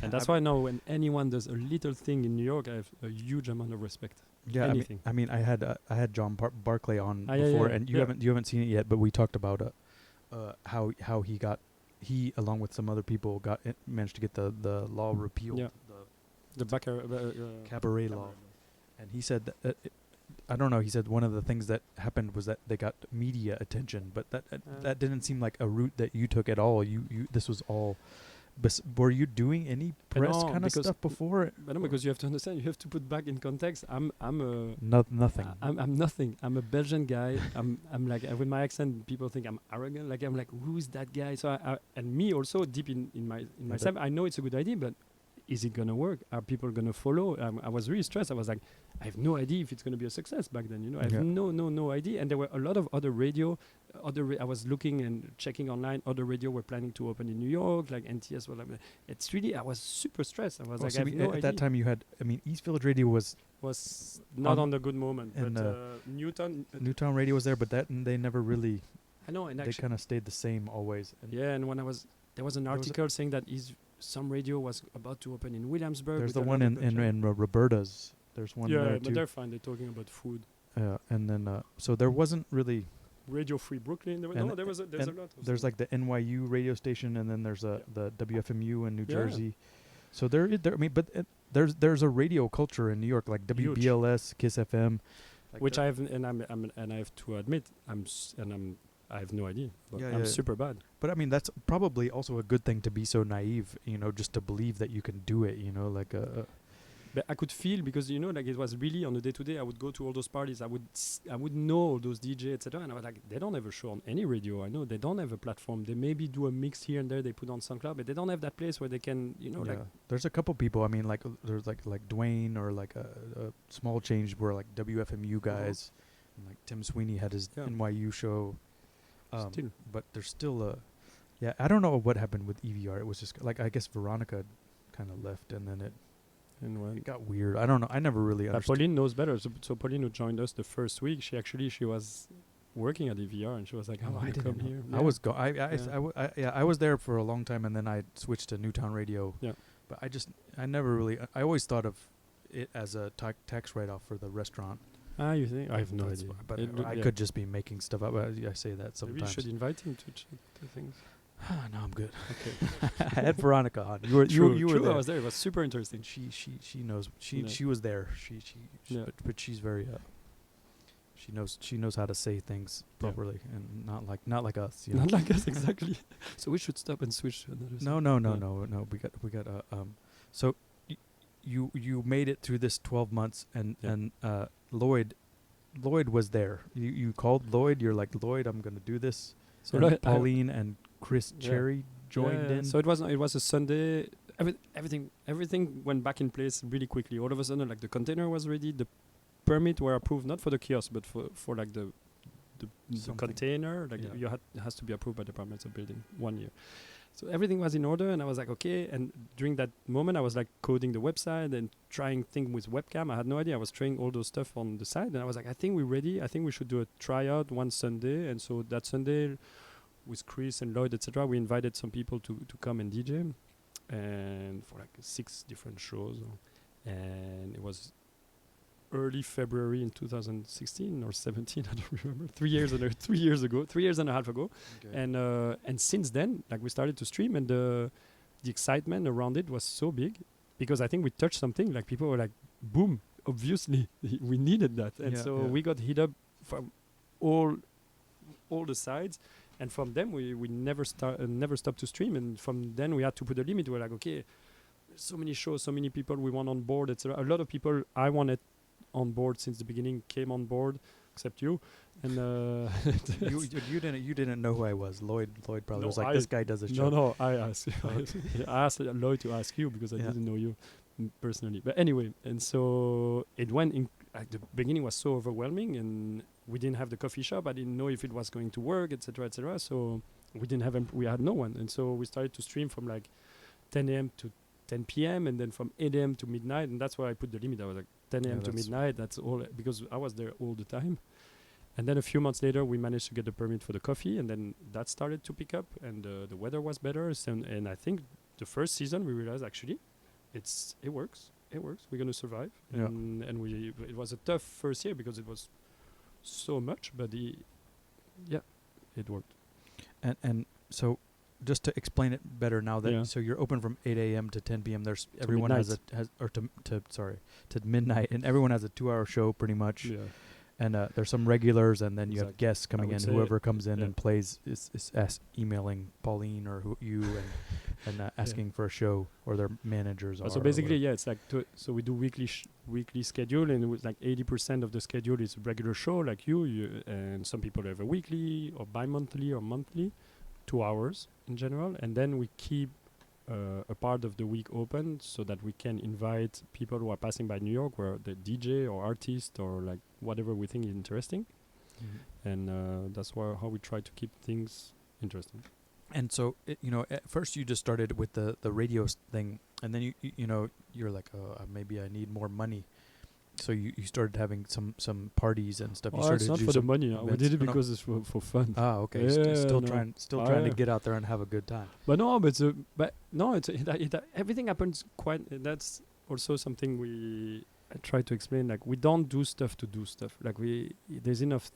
And that's why now when anyone does a little thing in New York, I have a huge amount of respect. Yeah, Anything. I mean, I had John Barclay on Yeah, before, yeah, and yeah. you haven't seen it yet, but we talked about how he along with some other people managed to get the law repealed, Yeah. The cabaret law, and he said that I don't know. He said one of the things that happened was that they got media attention, but that didn't seem like a route that you took at all. You this was all. Were you doing any press kind of stuff before? But no, because you have to understand, you have to put back in context. I'm Nothing. I'm nothing. I'm a Belgian guy. I'm like with my accent, people think I'm arrogant. Like I'm like, who is that guy? So and me also deep in myself, I know it's a good idea, but is it gonna work? Are people gonna follow? I was really stressed. I was like, I have no idea if it's gonna be a success back then. You know, I have no idea. And there were a lot of other radio. I was looking and checking online. Other radio were planning to open in New York, like NTS. It's really. I was super stressed. I was like, I have no idea. At that time, you had. I mean, East Village Radio was not on the good moment, and but Newtown Radio was there, but they never really. I know, and they kind of stayed the same always. And and when there was an article saying that some radio was about to open in Williamsburg. There's the one in Roberta's. There's one there too. But they're fine. They're talking about food. Yeah, and then so there wasn't really Radio Free Brooklyn. There's a lot. There's like the NYU radio station, and then there's the WFMU in New Jersey. So there. I mean, but there's a radio culture in New York, like WBLS, Kiss FM, like which I have, and I have to admit, I have no idea. But I'm super bad. But I mean, that's probably also a good thing to be so naive, you know, just to believe that you can do it, you know, like But I could feel, because you know, like it was really on the day to day. I would go to all those parties. I would know all those DJ, etc. And I was like, they don't have a show on any radio. I know they don't have a platform. They maybe do a mix here and there. They put on SoundCloud, but they don't have that place where they can, you know, like. There's a couple people. I mean, like there's like Dwayne, or like a Small Change, were like WFMU guys, and like Tim Sweeney had his NYU show. But there's still a. Yeah, I don't know what happened with EVR. It was just like, I guess Veronica kind of left, and then it got weird. I don't know. I never really understood. Pauline knows better. So Pauline, who joined us the first week, she was working at EVR, and she was like, "Oh, I come here." Yeah. I was there for a long time, and then I switched to Newtown Radio. Yeah. But I never really. I always thought of it as a tax write-off for the restaurant. You think? I have no idea. But I could just be making stuff up. I say that sometimes. Maybe you should invite him to check the things. No, I'm good. Okay. I had Veronica on. You were there. I was there. It was super interesting. She knows. She was there. But she's very. She knows how to say things properly, and not like us. You know? Not like us, exactly. So we should stop and switch to another. No. We got. So you made it through this 12 months, and Lloyd was there. You called Lloyd. You're like, Lloyd, I'm gonna do this. So Pauline and Chris Cherry joined in. So it was a Sunday. Everything went back in place really quickly. All of a sudden, like the container was ready. The permit were approved, not for the kiosk, but for like the container. Like it has to be approved by the Department of Building 1 year. So everything was in order, and I was like, okay. And during that moment, I was like coding the website and trying things with webcam. I had no idea. I was trying all those stuff on the side, and I was like, I think we're ready. I think we should do a tryout one Sunday. And so that Sunday, with Chris and Lloyd, etc., we invited some people to come and DJ, and for like 6 different shows. And it was early February in 2016 or 17, I don't remember. 3 years and 3 years ago, 3 years and a half ago. Okay. And since then, like we started to stream, and the excitement around it was so big, because I think we touched something. Like people were like, boom, obviously we needed that. And we got hit up from all the sides, and from them we never stopped to stream. And from then we had to put a limit. We're like, okay, so many shows, so many people we want on board, etc. A lot of people I wanted on board since the beginning came on board, except you. And you didn't know who I was. Lloyd probably was like, this guy does a show. No, I asked. I asked Lloyd to ask you, because I didn't know you. personally. But anyway, and so it went in. At the beginning was so overwhelming, and we didn't have the coffee shop. I didn't know if it was going to work, etc., etc. So we didn't have we had no one, and so we started to stream from like 10 a.m. to 10 p.m. and then from 8 a.m. to midnight, and that's why I put the limit. I was like 10 a.m. to midnight. That's all because I was there all the time. And then a few months later, we managed to get the permit for the coffee, and then that started to pick up, and the weather was better. So, and I think the first season we realized actually, it works. It works. We're gonna survive. Yeah. And it was a tough first year because it was so much, but it worked. And so, just to explain it better now that so you're open from 8 a.m. to 10 p.m. There's everyone has to midnight, and everyone has a 2-hour show pretty much. Yeah. And there's some regulars, and then you have guests coming in. Whoever comes in and plays is emailing Pauline or you and asking for a show, or their managers. So basically, it's like so we do weekly schedule, and it was like 80% of the schedule is regular show, like you, and some people have a weekly or bi-monthly or monthly, 2 hours in general, and then we keep a part of the week open so that we can invite people who are passing by New York, where the DJ or artist or like whatever we think is interesting, and that's how we try to keep things interesting. And so at first you just started with the radio thing, and then you're like, maybe I need more money. So you started having some parties and stuff. It's not for the money. We did it because it's for fun. Ah, okay. Still trying to get out there and have a good time. But everything happens quite. That's also something I try to explain. Like, we don't do stuff to do stuff. Like, there's enough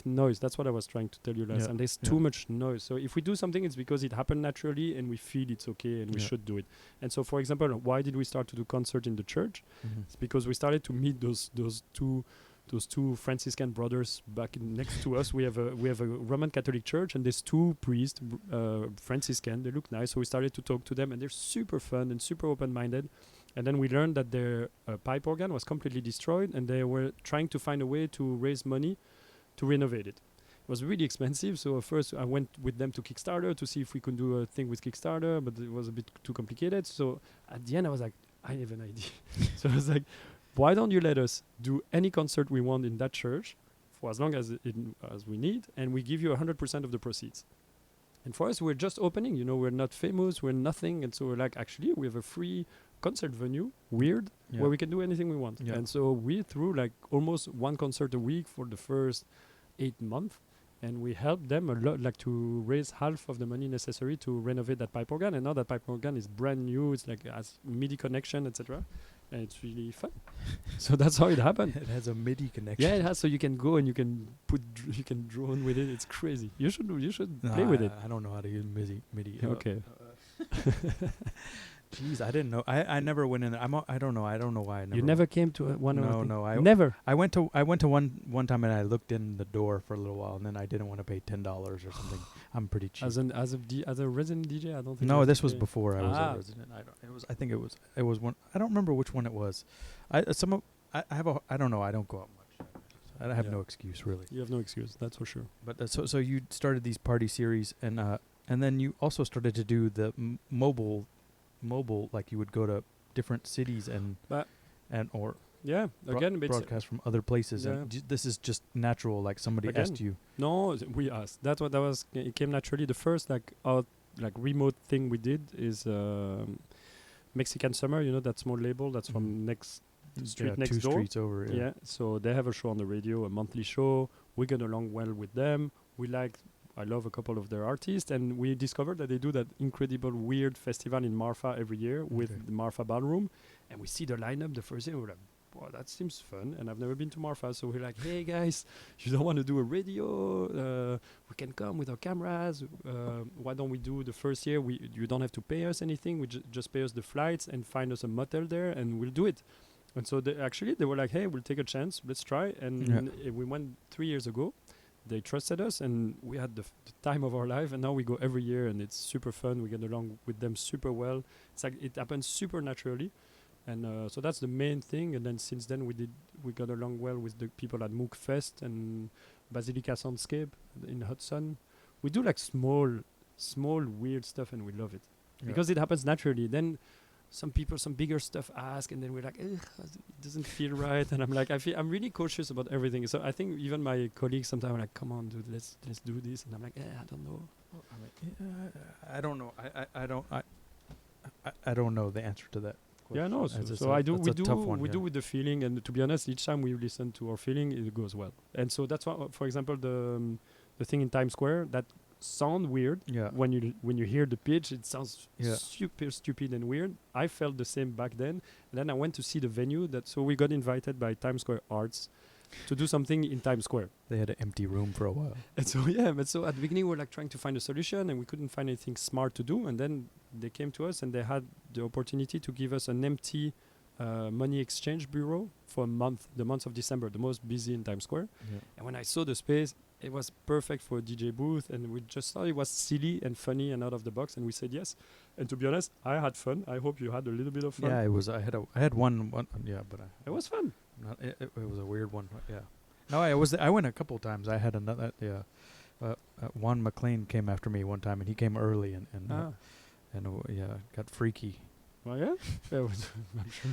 noise. That's what I was trying to tell you last. And there's too much noise. So if we do something, it's because it happened naturally and we feel it's okay and we should do it. And so, for example, why did we start to do concert in the church? It's because we started to meet those two Franciscan brothers back next to us. We have a Roman Catholic church, and there's two priests, Franciscan. They look nice, so we started to talk to them, and they're super fun and super open-minded. And then we learned that their pipe organ was completely destroyed, and they were trying to find a way to raise money to renovate it. It was really expensive, so first I went with them to Kickstarter to see if we could do a thing with Kickstarter, but it was a bit too complicated. So at the end I was like, I have an idea. So I was like, why don't you let us do any concert we want in that church for as long as we need, and we give you 100% of the proceeds. And for us, we're just opening, we're not famous, we're nothing, and so we're like, actually, we have a free concert venue, where we can do anything we want. And so we threw like almost one concert a week for the first 8 months, and we helped them a lot, like to raise half of the money necessary to renovate that pipe organ. And now that pipe organ is brand new, it's like has MIDI connection, etc. And it's really fun. So that's how it happened. It has a MIDI connection. Yeah, it has. So you can go and you can you can drone with it. It's crazy. You should play with it. I don't know how to use MIDI. Okay. Jeez, I didn't know. I never went in there. I don't know. I don't know why I never. You never came to one? No. I never. I went to one time, and I looked in the door for a little while, and then I didn't want to pay $10 or something. I'm pretty cheap. As a resident DJ, I don't think. No, this was before I was a resident. I think it was one. I don't remember which one it was. I don't know. I don't go out much. I have no excuse really. You have no excuse. That's for sure. But so you started these party series, and then you also started to do the mobile, like you would go to different cities broadcast from other places. Yeah. And this is just natural, like somebody asked you. No, we asked. That was. It came naturally. The first remote thing we did is Mexican Summer. That small label that's from next door. 2 streets over. Yeah. So they have a show on the radio, a monthly show. We get along well with them. I love a couple of their artists, and we discovered that they do that incredible weird festival in Marfa every year with the Marfa Ballroom, and we see the lineup the first day, and we're like, wow, that seems fun, and I've never been to Marfa, so we're like, hey guys, you don't want to do a radio? We can come with our cameras. Why don't we do the first year? You don't have to pay us anything. We just pay us the flights and find us a motel there, and we'll do it. And so they were like, hey, we'll take a chance. Let's try. And we went 3 years ago. They trusted us, and we had the time of our life, and now we go every year, and it's super fun. We get along with them super well. It's like it happens super naturally, and so that's the main thing. And then since then we got along well with the people at Mook Fest and Basilica Soundscape in Hudson. We do like small weird stuff, and we love it because it happens naturally. Then some people, some bigger stuff ask, and then we're like, ugh, it doesn't feel right. And I'm like, I'm really cautious about everything. So I think even my colleagues sometimes are like, come on, dude, let's do this. And I'm like, I don't know. Well, I don't know. I don't know the answer to that. Yeah, no. So we do with the feeling, and to be honest, each time we listen to our feeling, it goes well. And so that's why, for example, the thing in Times Square that sound weird. Yeah. When you hear the pitch, it sounds Yeah. super stupid and weird. I felt the same back then. And then I went to see the venue. So we got invited by Times Square Arts to do something in Times Square. They had an empty room for a while. And so but so at the beginning we're like trying to find a solution, and we couldn't find anything smart to do. And then they came to us, and they had the opportunity to give us an empty money exchange bureau for a month, the month of December, the most busy in Times Square. Yeah. And when I saw the space, it was perfect for a DJ booth, and we just thought it was silly and funny and out of the box, and we said yes. And to be honest, I had fun. I hope you had a little bit of fun. Yeah, it was. I had one. Yeah, but it was fun. It was a weird one. Yeah. No, I went a couple times. I had another. Yeah. Juan McLean came after me one time, and he came early, and got freaky. Well, yeah. I'm sure.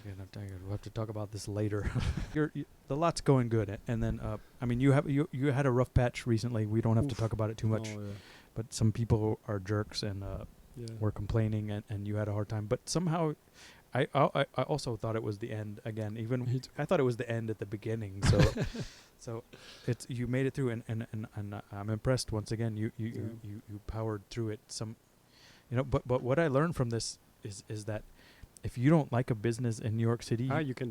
We'll have to talk about this later. The lot's going good, and then I mean, you had a rough patch recently. We don't have to talk about it too much, but some people are jerks and were complaining, and you had a hard time. But somehow, I also thought it was the end again. Even I thought it was the end at the beginning. So so it's you made it through, and I'm impressed once again. You powered through it. But what I learned from this is that if you don't like a business in New York City,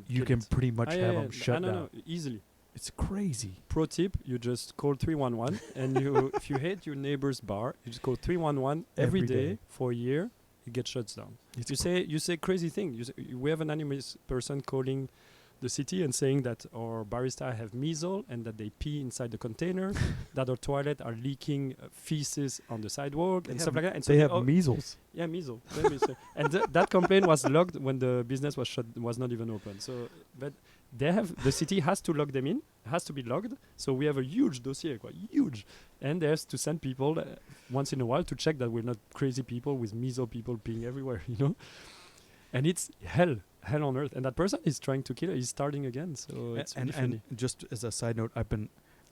you can pretty much have them shut down. No, easily. It's crazy. Pro tip: you just call 311, and if you hate your neighbor's bar, you just call 311 every day for a year. It gets shut down. You say crazy thing. We have an anonymous person calling the city and saying that our barista have measles and that they pee inside the container, that our toilet are leaking feces on the sidewalk and stuff like that. And so they have measles. Yeah, measles. And that complaint was logged when the business was not even open. So, but the city has to log them in, has to be logged. So we have a huge dossier, quite huge, and there's to send people once in a while to check that we're not crazy people with measles people peeing everywhere, And it's hell on earth. And that person is trying to kill it. He's starting again. So it's really funny. And just as a side note,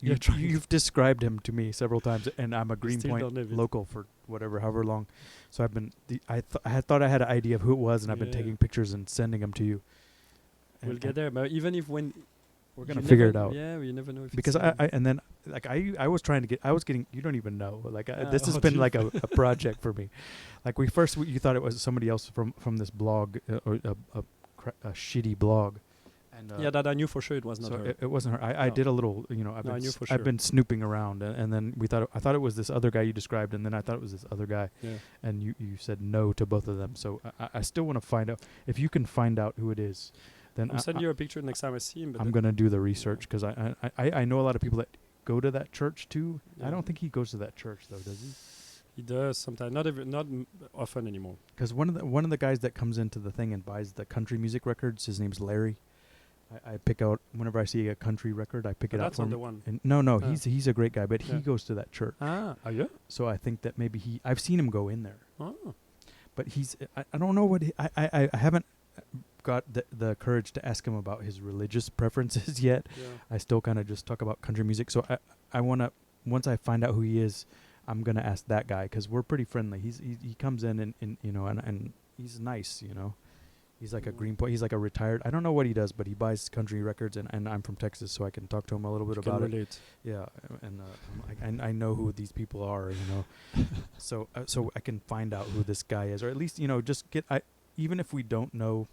you've described him to me several times, and I'm a Greenpoint local for however long. So I've been. I thought I had an idea of who it was, and I've been taking pictures and sending them to you. We'll get there, but even if when we're gonna figure it out. Yeah, we never know if because I was trying to get. I was getting. You don't even know. This has been like a project for me. Like you thought it was somebody else from this blog or a shitty blog. And that I knew for sure it was not her. It wasn't her. I did a little, I knew for sure. I've been snooping around, and then I thought it was this other guy you described, and then I thought it was this other guy, and you said no to both of them. So I still want to find out if you can find out who it is. Then I'll send you a picture next time I see him. But I'm gonna do the research because I know a lot of people that go to that church too. Yeah. I don't think he goes to that church though, does he? He does sometimes, not often anymore. Because one of the guys that comes into the thing and buys the country music records, his name's Larry. I pick out whenever I see a country record, I pick it out. That's not the one. And no, he's a great guy, but he goes to that church. Yeah. So I think that maybe I've seen him go in there. Oh. But I don't know what I haven't got the courage to ask him about his religious preferences yet. Yeah. I still kind of just talk about country music. So I want to, once I find out who he is, I'm gonna ask that guy because we're pretty friendly. He comes in and he's nice, He's like a Greenpoint. He's like a retired. I don't know what he does, but he buys country records, and I'm from Texas, so I can talk to him a little bit about it. Yeah, and I know who these people are, so I can find out who this guy is, or at least just get. Even if we don't know,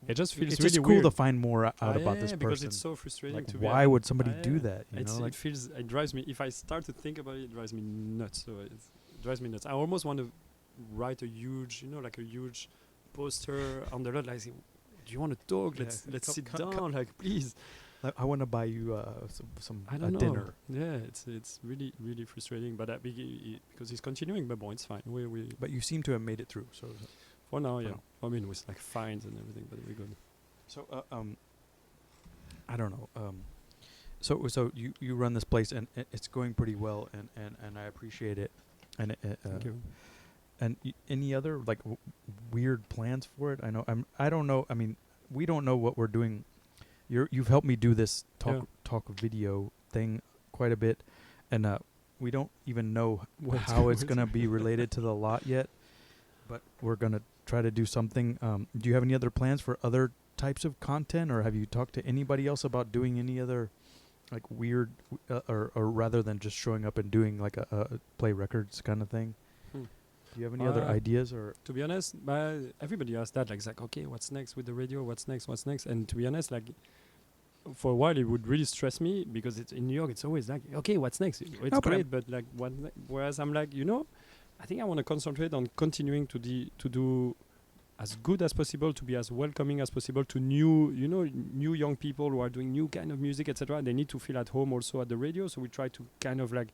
it just feels it's really just cool weird to find more out about this person. Because it's so frustrating. Like, why would somebody do that? It drives me. If I start to think about it, it drives me nuts. So it drives me nuts. I almost want to write a huge, a huge poster on the road, like, do you want to talk? Let's sit down, like, please. I want to buy you some dinner. Yeah, it's really really frustrating, but because he's continuing, but it's fine. But you seem to have made it through. So for now, yeah. I mean, with like fines and everything, but we're good. So I don't know. So you run this place and it's going pretty well, and I appreciate it. And thank you. And any other like weird plans for it? I don't know. I mean, we don't know what we're doing. You've helped me do this talk video thing quite a bit, and we don't even know how it's gonna be related to the lot yet. But we're gonna try to do something. Do you have any other plans for other types of content, or have you talked to anybody else about doing any other like weird, or rather than just showing up and doing like a play records kind of thing? Do you have any other ideas? Or to be honest, everybody asks that. Like, it's like, okay, what's next with the radio? What's next? What's next? And to be honest, like, for a while, it would really stress me because it's in New York. It's always like, okay, what's next? It's great, but like, whereas I'm like, I think I want to concentrate on continuing to do as good as possible, to be as welcoming as possible to new young people who are doing new kind of music, etc. They need to feel at home also at the radio, so we try to kind of like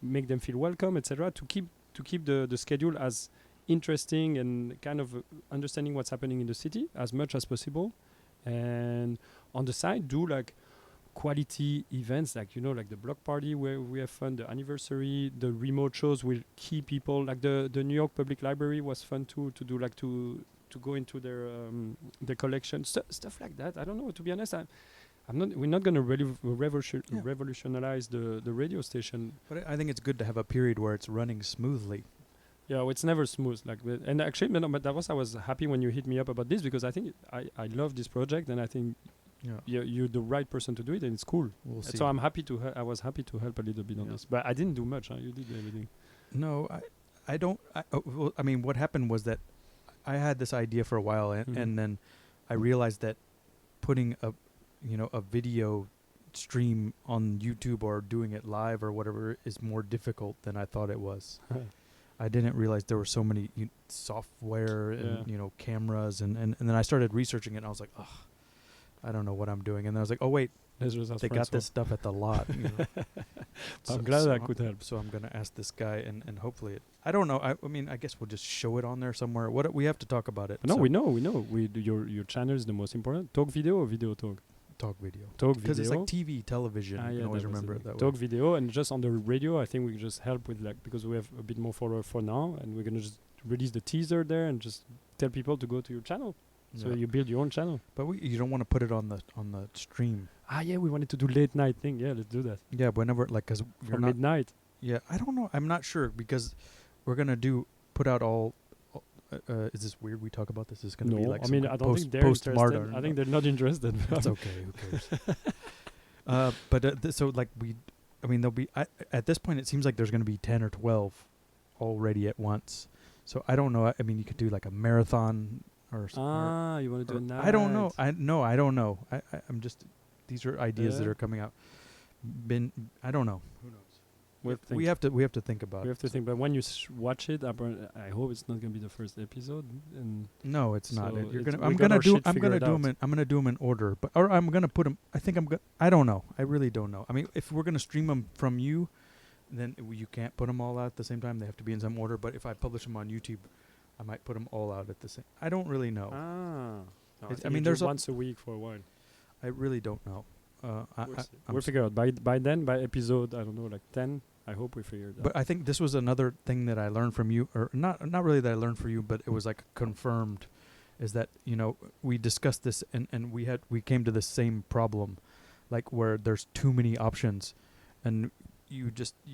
make them feel welcome, etc. To keep the schedule as interesting and kind of understanding what's happening in the city as much as possible, and on the side do like quality events, like like the block party where we have fun, the anniversary, the remote shows with key people, like the New York Public Library was fun to do, like to go into their collection, stuff like that. I don't know, to be honest. We're not going to really revolutionize the radio station. But I think it's good to have a period where it's running smoothly. Yeah, it's never smooth. And actually, but I was happy when you hit me up about this, because I think I love this project, and I think you're the right person to do it, and it's cool. We'll see. So I'm happy to. I was happy to help a little bit on this, but I didn't do much. You did everything. No, I don't. Well, I mean, what happened was that I had this idea for a while, and then I realized that putting a video stream on YouTube or doing it live or whatever is more difficult than I thought it was. I didn't realize there were so many software and cameras, and then I started researching it, and I was like, oh, I don't know what I'm doing. And then I was like, oh wait, they got this stuff at the lot. I'm glad I could help. So I'm gonna ask this guy, and hopefully I don't know. I mean, I guess we'll just show it on there somewhere. What we have to talk about it. No, we know. Your channel is the most important. Talk video or video talk? Talk video. Because it's like TV, television. You can always remember it that way. Talk video, and just on the radio, I think we just help with because we have a bit more follower for now, and we're gonna just release the teaser there and just tell people to go to your channel. So you build your own channel. But you don't want to put it on the stream. Yeah, we wanted to do late night thing. Yeah, let's do that. Yeah, whenever because for midnight. Yeah, I don't know. I'm not sure, because we're gonna put out all. Is this weird? We talk about this. Is going to be like I mean, I don't think they're interested. I think they're not interested. That's okay. Who cares? But so like there'll be at this point it seems like there's going to be 10 or 12 already at once. So I don't know. I mean, you could do like a marathon or something. You want to do a night? I don't know. I don't know. I'm just. These are ideas that are coming out. I don't know. Who knows? We have to think about it. We have to think, but when you watch it, I hope it's not going to be the first episode. And no, it's not. I'm gonna do them in order, or I'm gonna put them. I don't know. I really don't know. I mean, if we're gonna stream them from you, then you can't put them all out at the same time. They have to be in some order. But if I publish them on YouTube, I might put them all out at the same. I don't really know. No, I mean, there's once a week for a while. I really don't know. We'll figure out by episode, I don't know, like 10. I hope we figured out. But I think this was another thing that I learned from you, or not really that I learned from you, but it was like confirmed, is that we discussed this and we came to the same problem, like where there's too many options, and you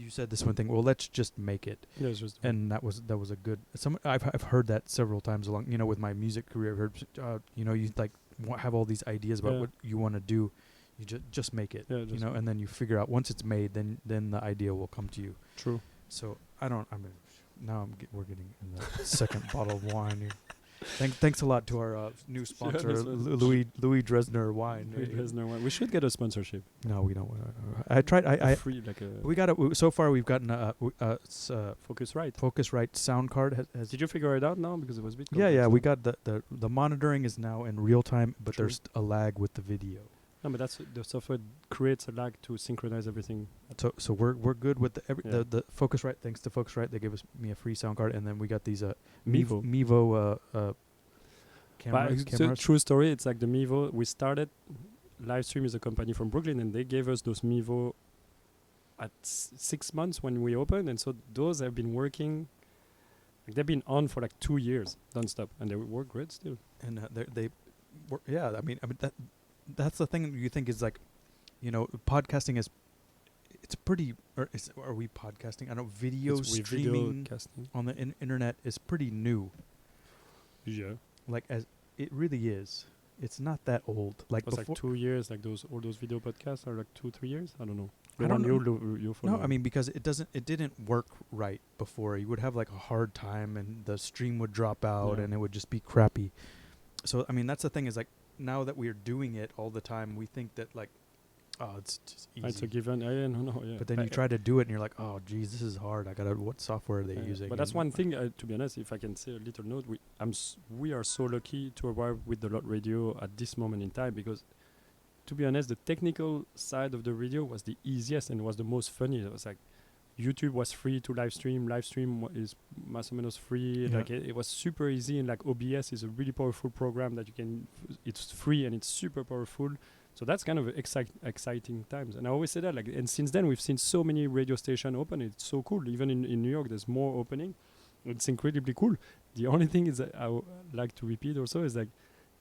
said this one thing. Well, let's just make it. And that was a good. I've heard that several times along. With my music career, I've heard you like have all these ideas about what you want to do. You just make it, and then you figure out once it's made, then the idea will come to you. True. So we're getting in the second bottle of wine here. Thanks a lot to our new sponsor, Louis Dresner Wine. Dresner Wine. We should get a sponsorship. No, we don't. I tried. Free, like we got it. So far, we've gotten Focusrite sound card. Did you figure it out now? Because it was a bit. Yeah. We got the monitoring is now in real time, but there's a lag with the video. No, but that's the software creates a lag to synchronize everything. So we're good with the Focusrite. Thanks to Focusrite, they gave me a free sound card, and then we got these Mevo cameras. True story. It's like the Mevo. We started Livestream is a company from Brooklyn, and they gave us those Mevo at 6 months when we opened, and so those have been working Like they've been on for like 2 years non-stop, and they work great still. And they were, yeah. I mean that's the thing you think is like, podcasting is, it's pretty, or are we podcasting? I don't. Video It's with streaming video casting. on the internet is pretty new. Yeah. Like, as it really is. It's not that old. Like It was before. like 2 years, like all those video podcasts are like 2-3 years. I don't know. I don't know. You No, follow. I mean, because it didn't work right before. You would have like a hard time, and the stream would drop out, Yeah. and it would just be crappy. So I mean, that's the thing, is like, now that we're doing it all the time, we think that like, oh, it's just easy. It's a given. Yeah, no, yeah. But then you try to do it, and you're like, oh, geez, this is hard. What software are they using? But that's And one thing. To be honest, if I can say a little note, we are so lucky to arrive with the Lot Radio at this moment in time, because, to be honest, the technical side of the radio was the easiest and was the most funny. It was like YouTube was free to live stream. Live stream is más o menos free. Yeah. Like it was super easy, and like OBS is a really powerful program that you can. It's free and it's super powerful. So that's kind of exciting times. And I always say that, like, and since then we've seen so many radio stations open. It's so cool. Even in New York, there's more opening. It's incredibly cool. The only thing is that like to repeat also is like,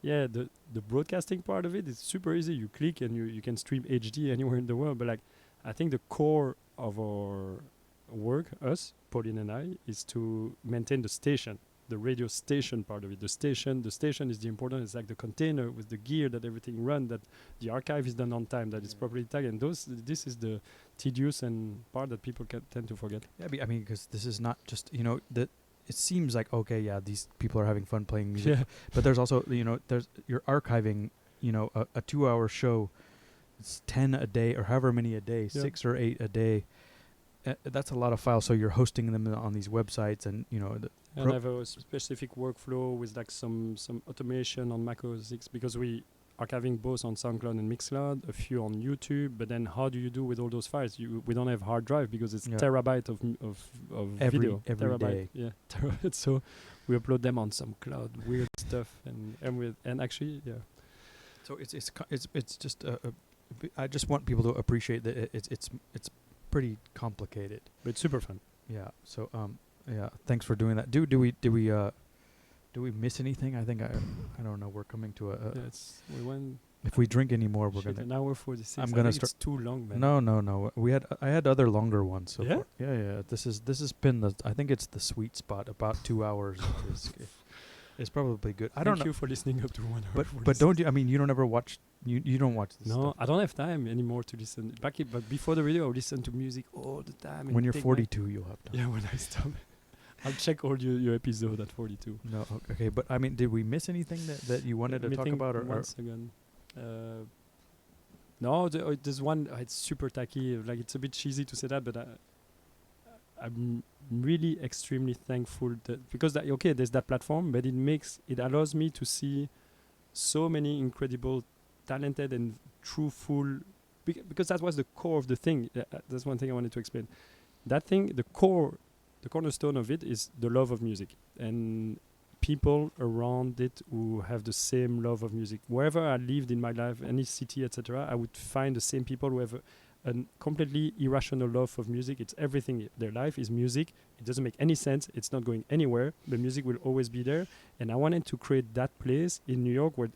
yeah, the broadcasting part of it is super easy. You click and you can stream HD anywhere in the world. But like, I think the core of our work, us, Pauline and I, is to maintain the station. The radio station part of it. The station is the important. It's like the container with the gear that everything run, that the archive is done on time, that it's properly tagged. And this is the tedious and part that people tend to forget. yeah, I mean, because this is not just, that it seems like, okay, yeah, these people are having fun playing music. Yeah. But there's also, you're archiving, a 2-hour show. It's 10 a day, or however many a day, Yeah. 6 or 8 a day. That's a lot of files. So you're hosting them on these websites, and And I have a specific workflow with like some automation on Mac OS X, because we are archiving both on SoundCloud and Mixcloud, a few on YouTube. But then how do you do with all those files? We don't have hard drive because it's Yeah. terabyte of video. Every terabyte, day. yeah, terabyte. So we upload them on some cloud, weird stuff, and actually, yeah. So it's just I just want people to appreciate that it's pretty complicated. But it's super fun. Yeah. So yeah. Thanks for doing that. Do we miss anything? I think I don't know. We're coming to a. We went. If we drink any more, we're Shit, gonna. an hour 46. I'm I gonna think it's too long, man. No. I had other longer ones. So Yeah? far. Yeah. This has been I think it's the sweet spot. About 2 hours is probably good. I don't Thank know. you for listening up to 1 hour. But 46. don't you? I mean, you don't ever watch. You don't watch this No, stuff. I don't have time anymore to listen. But before the video, I would listen to music all the time. When and you're take 42, you'll have time. yeah, when I stop. I'll check all your episode at 42. No, okay, but I mean, did we miss anything that you wanted to Let me talk think about? Or once again. No, there's one. It's super tacky. Like, it's a bit cheesy to say that, but I'm really extremely thankful that, because there's that platform, but it allows me to see so many incredible, talented and truthful. Because that was the core of the thing. That's one thing I wanted to explain. That thing, the cornerstone of it is the love of music, and people around it who have the same love of music. Wherever I lived in my life, any city, etc., I would find the same people who have a completely irrational love of music. It's everything. Their life is music. It doesn't make any sense. It's not going anywhere. The music will always be there. And I wanted to create that place in New York where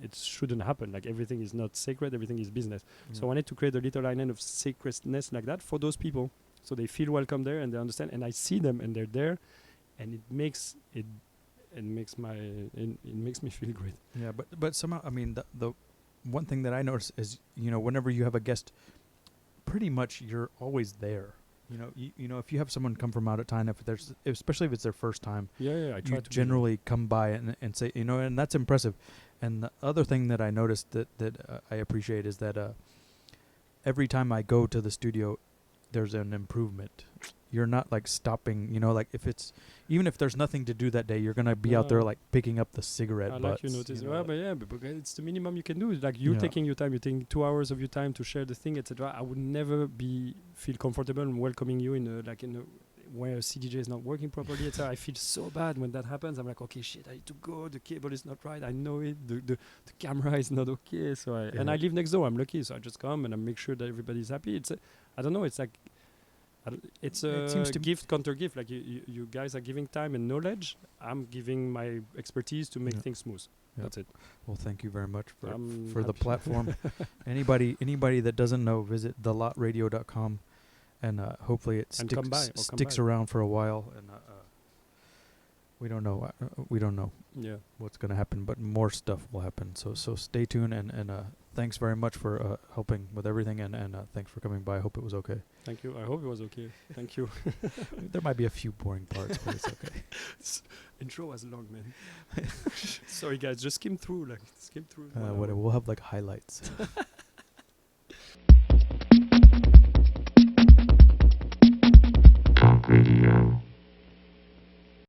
it shouldn't happen. Like, everything is not sacred. Everything is business. So I wanted to create a little island of sacredness like that for those people, so they feel welcome there and they understand. And I see them and they're there, and it makes me feel great. yeah, but somehow, I mean, the one thing that I notice is, whenever you have a guest, pretty much you're always there. If you have someone come from out of town, especially if it's their first time, Yeah, I try you to generally come by and say, and that's impressive. And the other thing that I noticed that I appreciate is that every time I go to the studio, there's an improvement. You're not like stopping, like even if there's nothing to do that day, you're gonna be out there like picking up the cigarette I butts. like you notice. know, Well, but yeah, but it's the minimum you can do. Like, you're Yeah. taking your time. You're taking 2 hours of your time to share the thing, etc. I would never feel comfortable in welcoming you in where a CDJ is not working properly, etc. I feel so bad when that happens. I'm like, okay, shit, I need to go. The cable is not right. I know it. The camera is not okay. So and Yeah. I live next door. I'm lucky, so I just come and I make sure that everybody's happy. I don't know. It's like, It's It seems a to gift counter gift. Like you guys are giving time and knowledge. I'm giving my expertise to make Yeah. things smooth. Yeah. That's it. Well, thank you very much for I'm the happy. platform. Anybody that doesn't know, visit thelotradio.com, and hopefully it And come by, or come sticks by. around for a while. And we don't know. We don't know Yeah. what's going to happen, but more stuff will happen. So stay tuned, and thanks very much for helping with everything, and thanks for coming by. I hope it was okay. Thank you. I hope it was okay. Thank you. There might be a few boring parts, but it's okay. Intro was long, man. Sorry, guys. Just skim through. Like skim through. 1 hour. We'll have like highlights.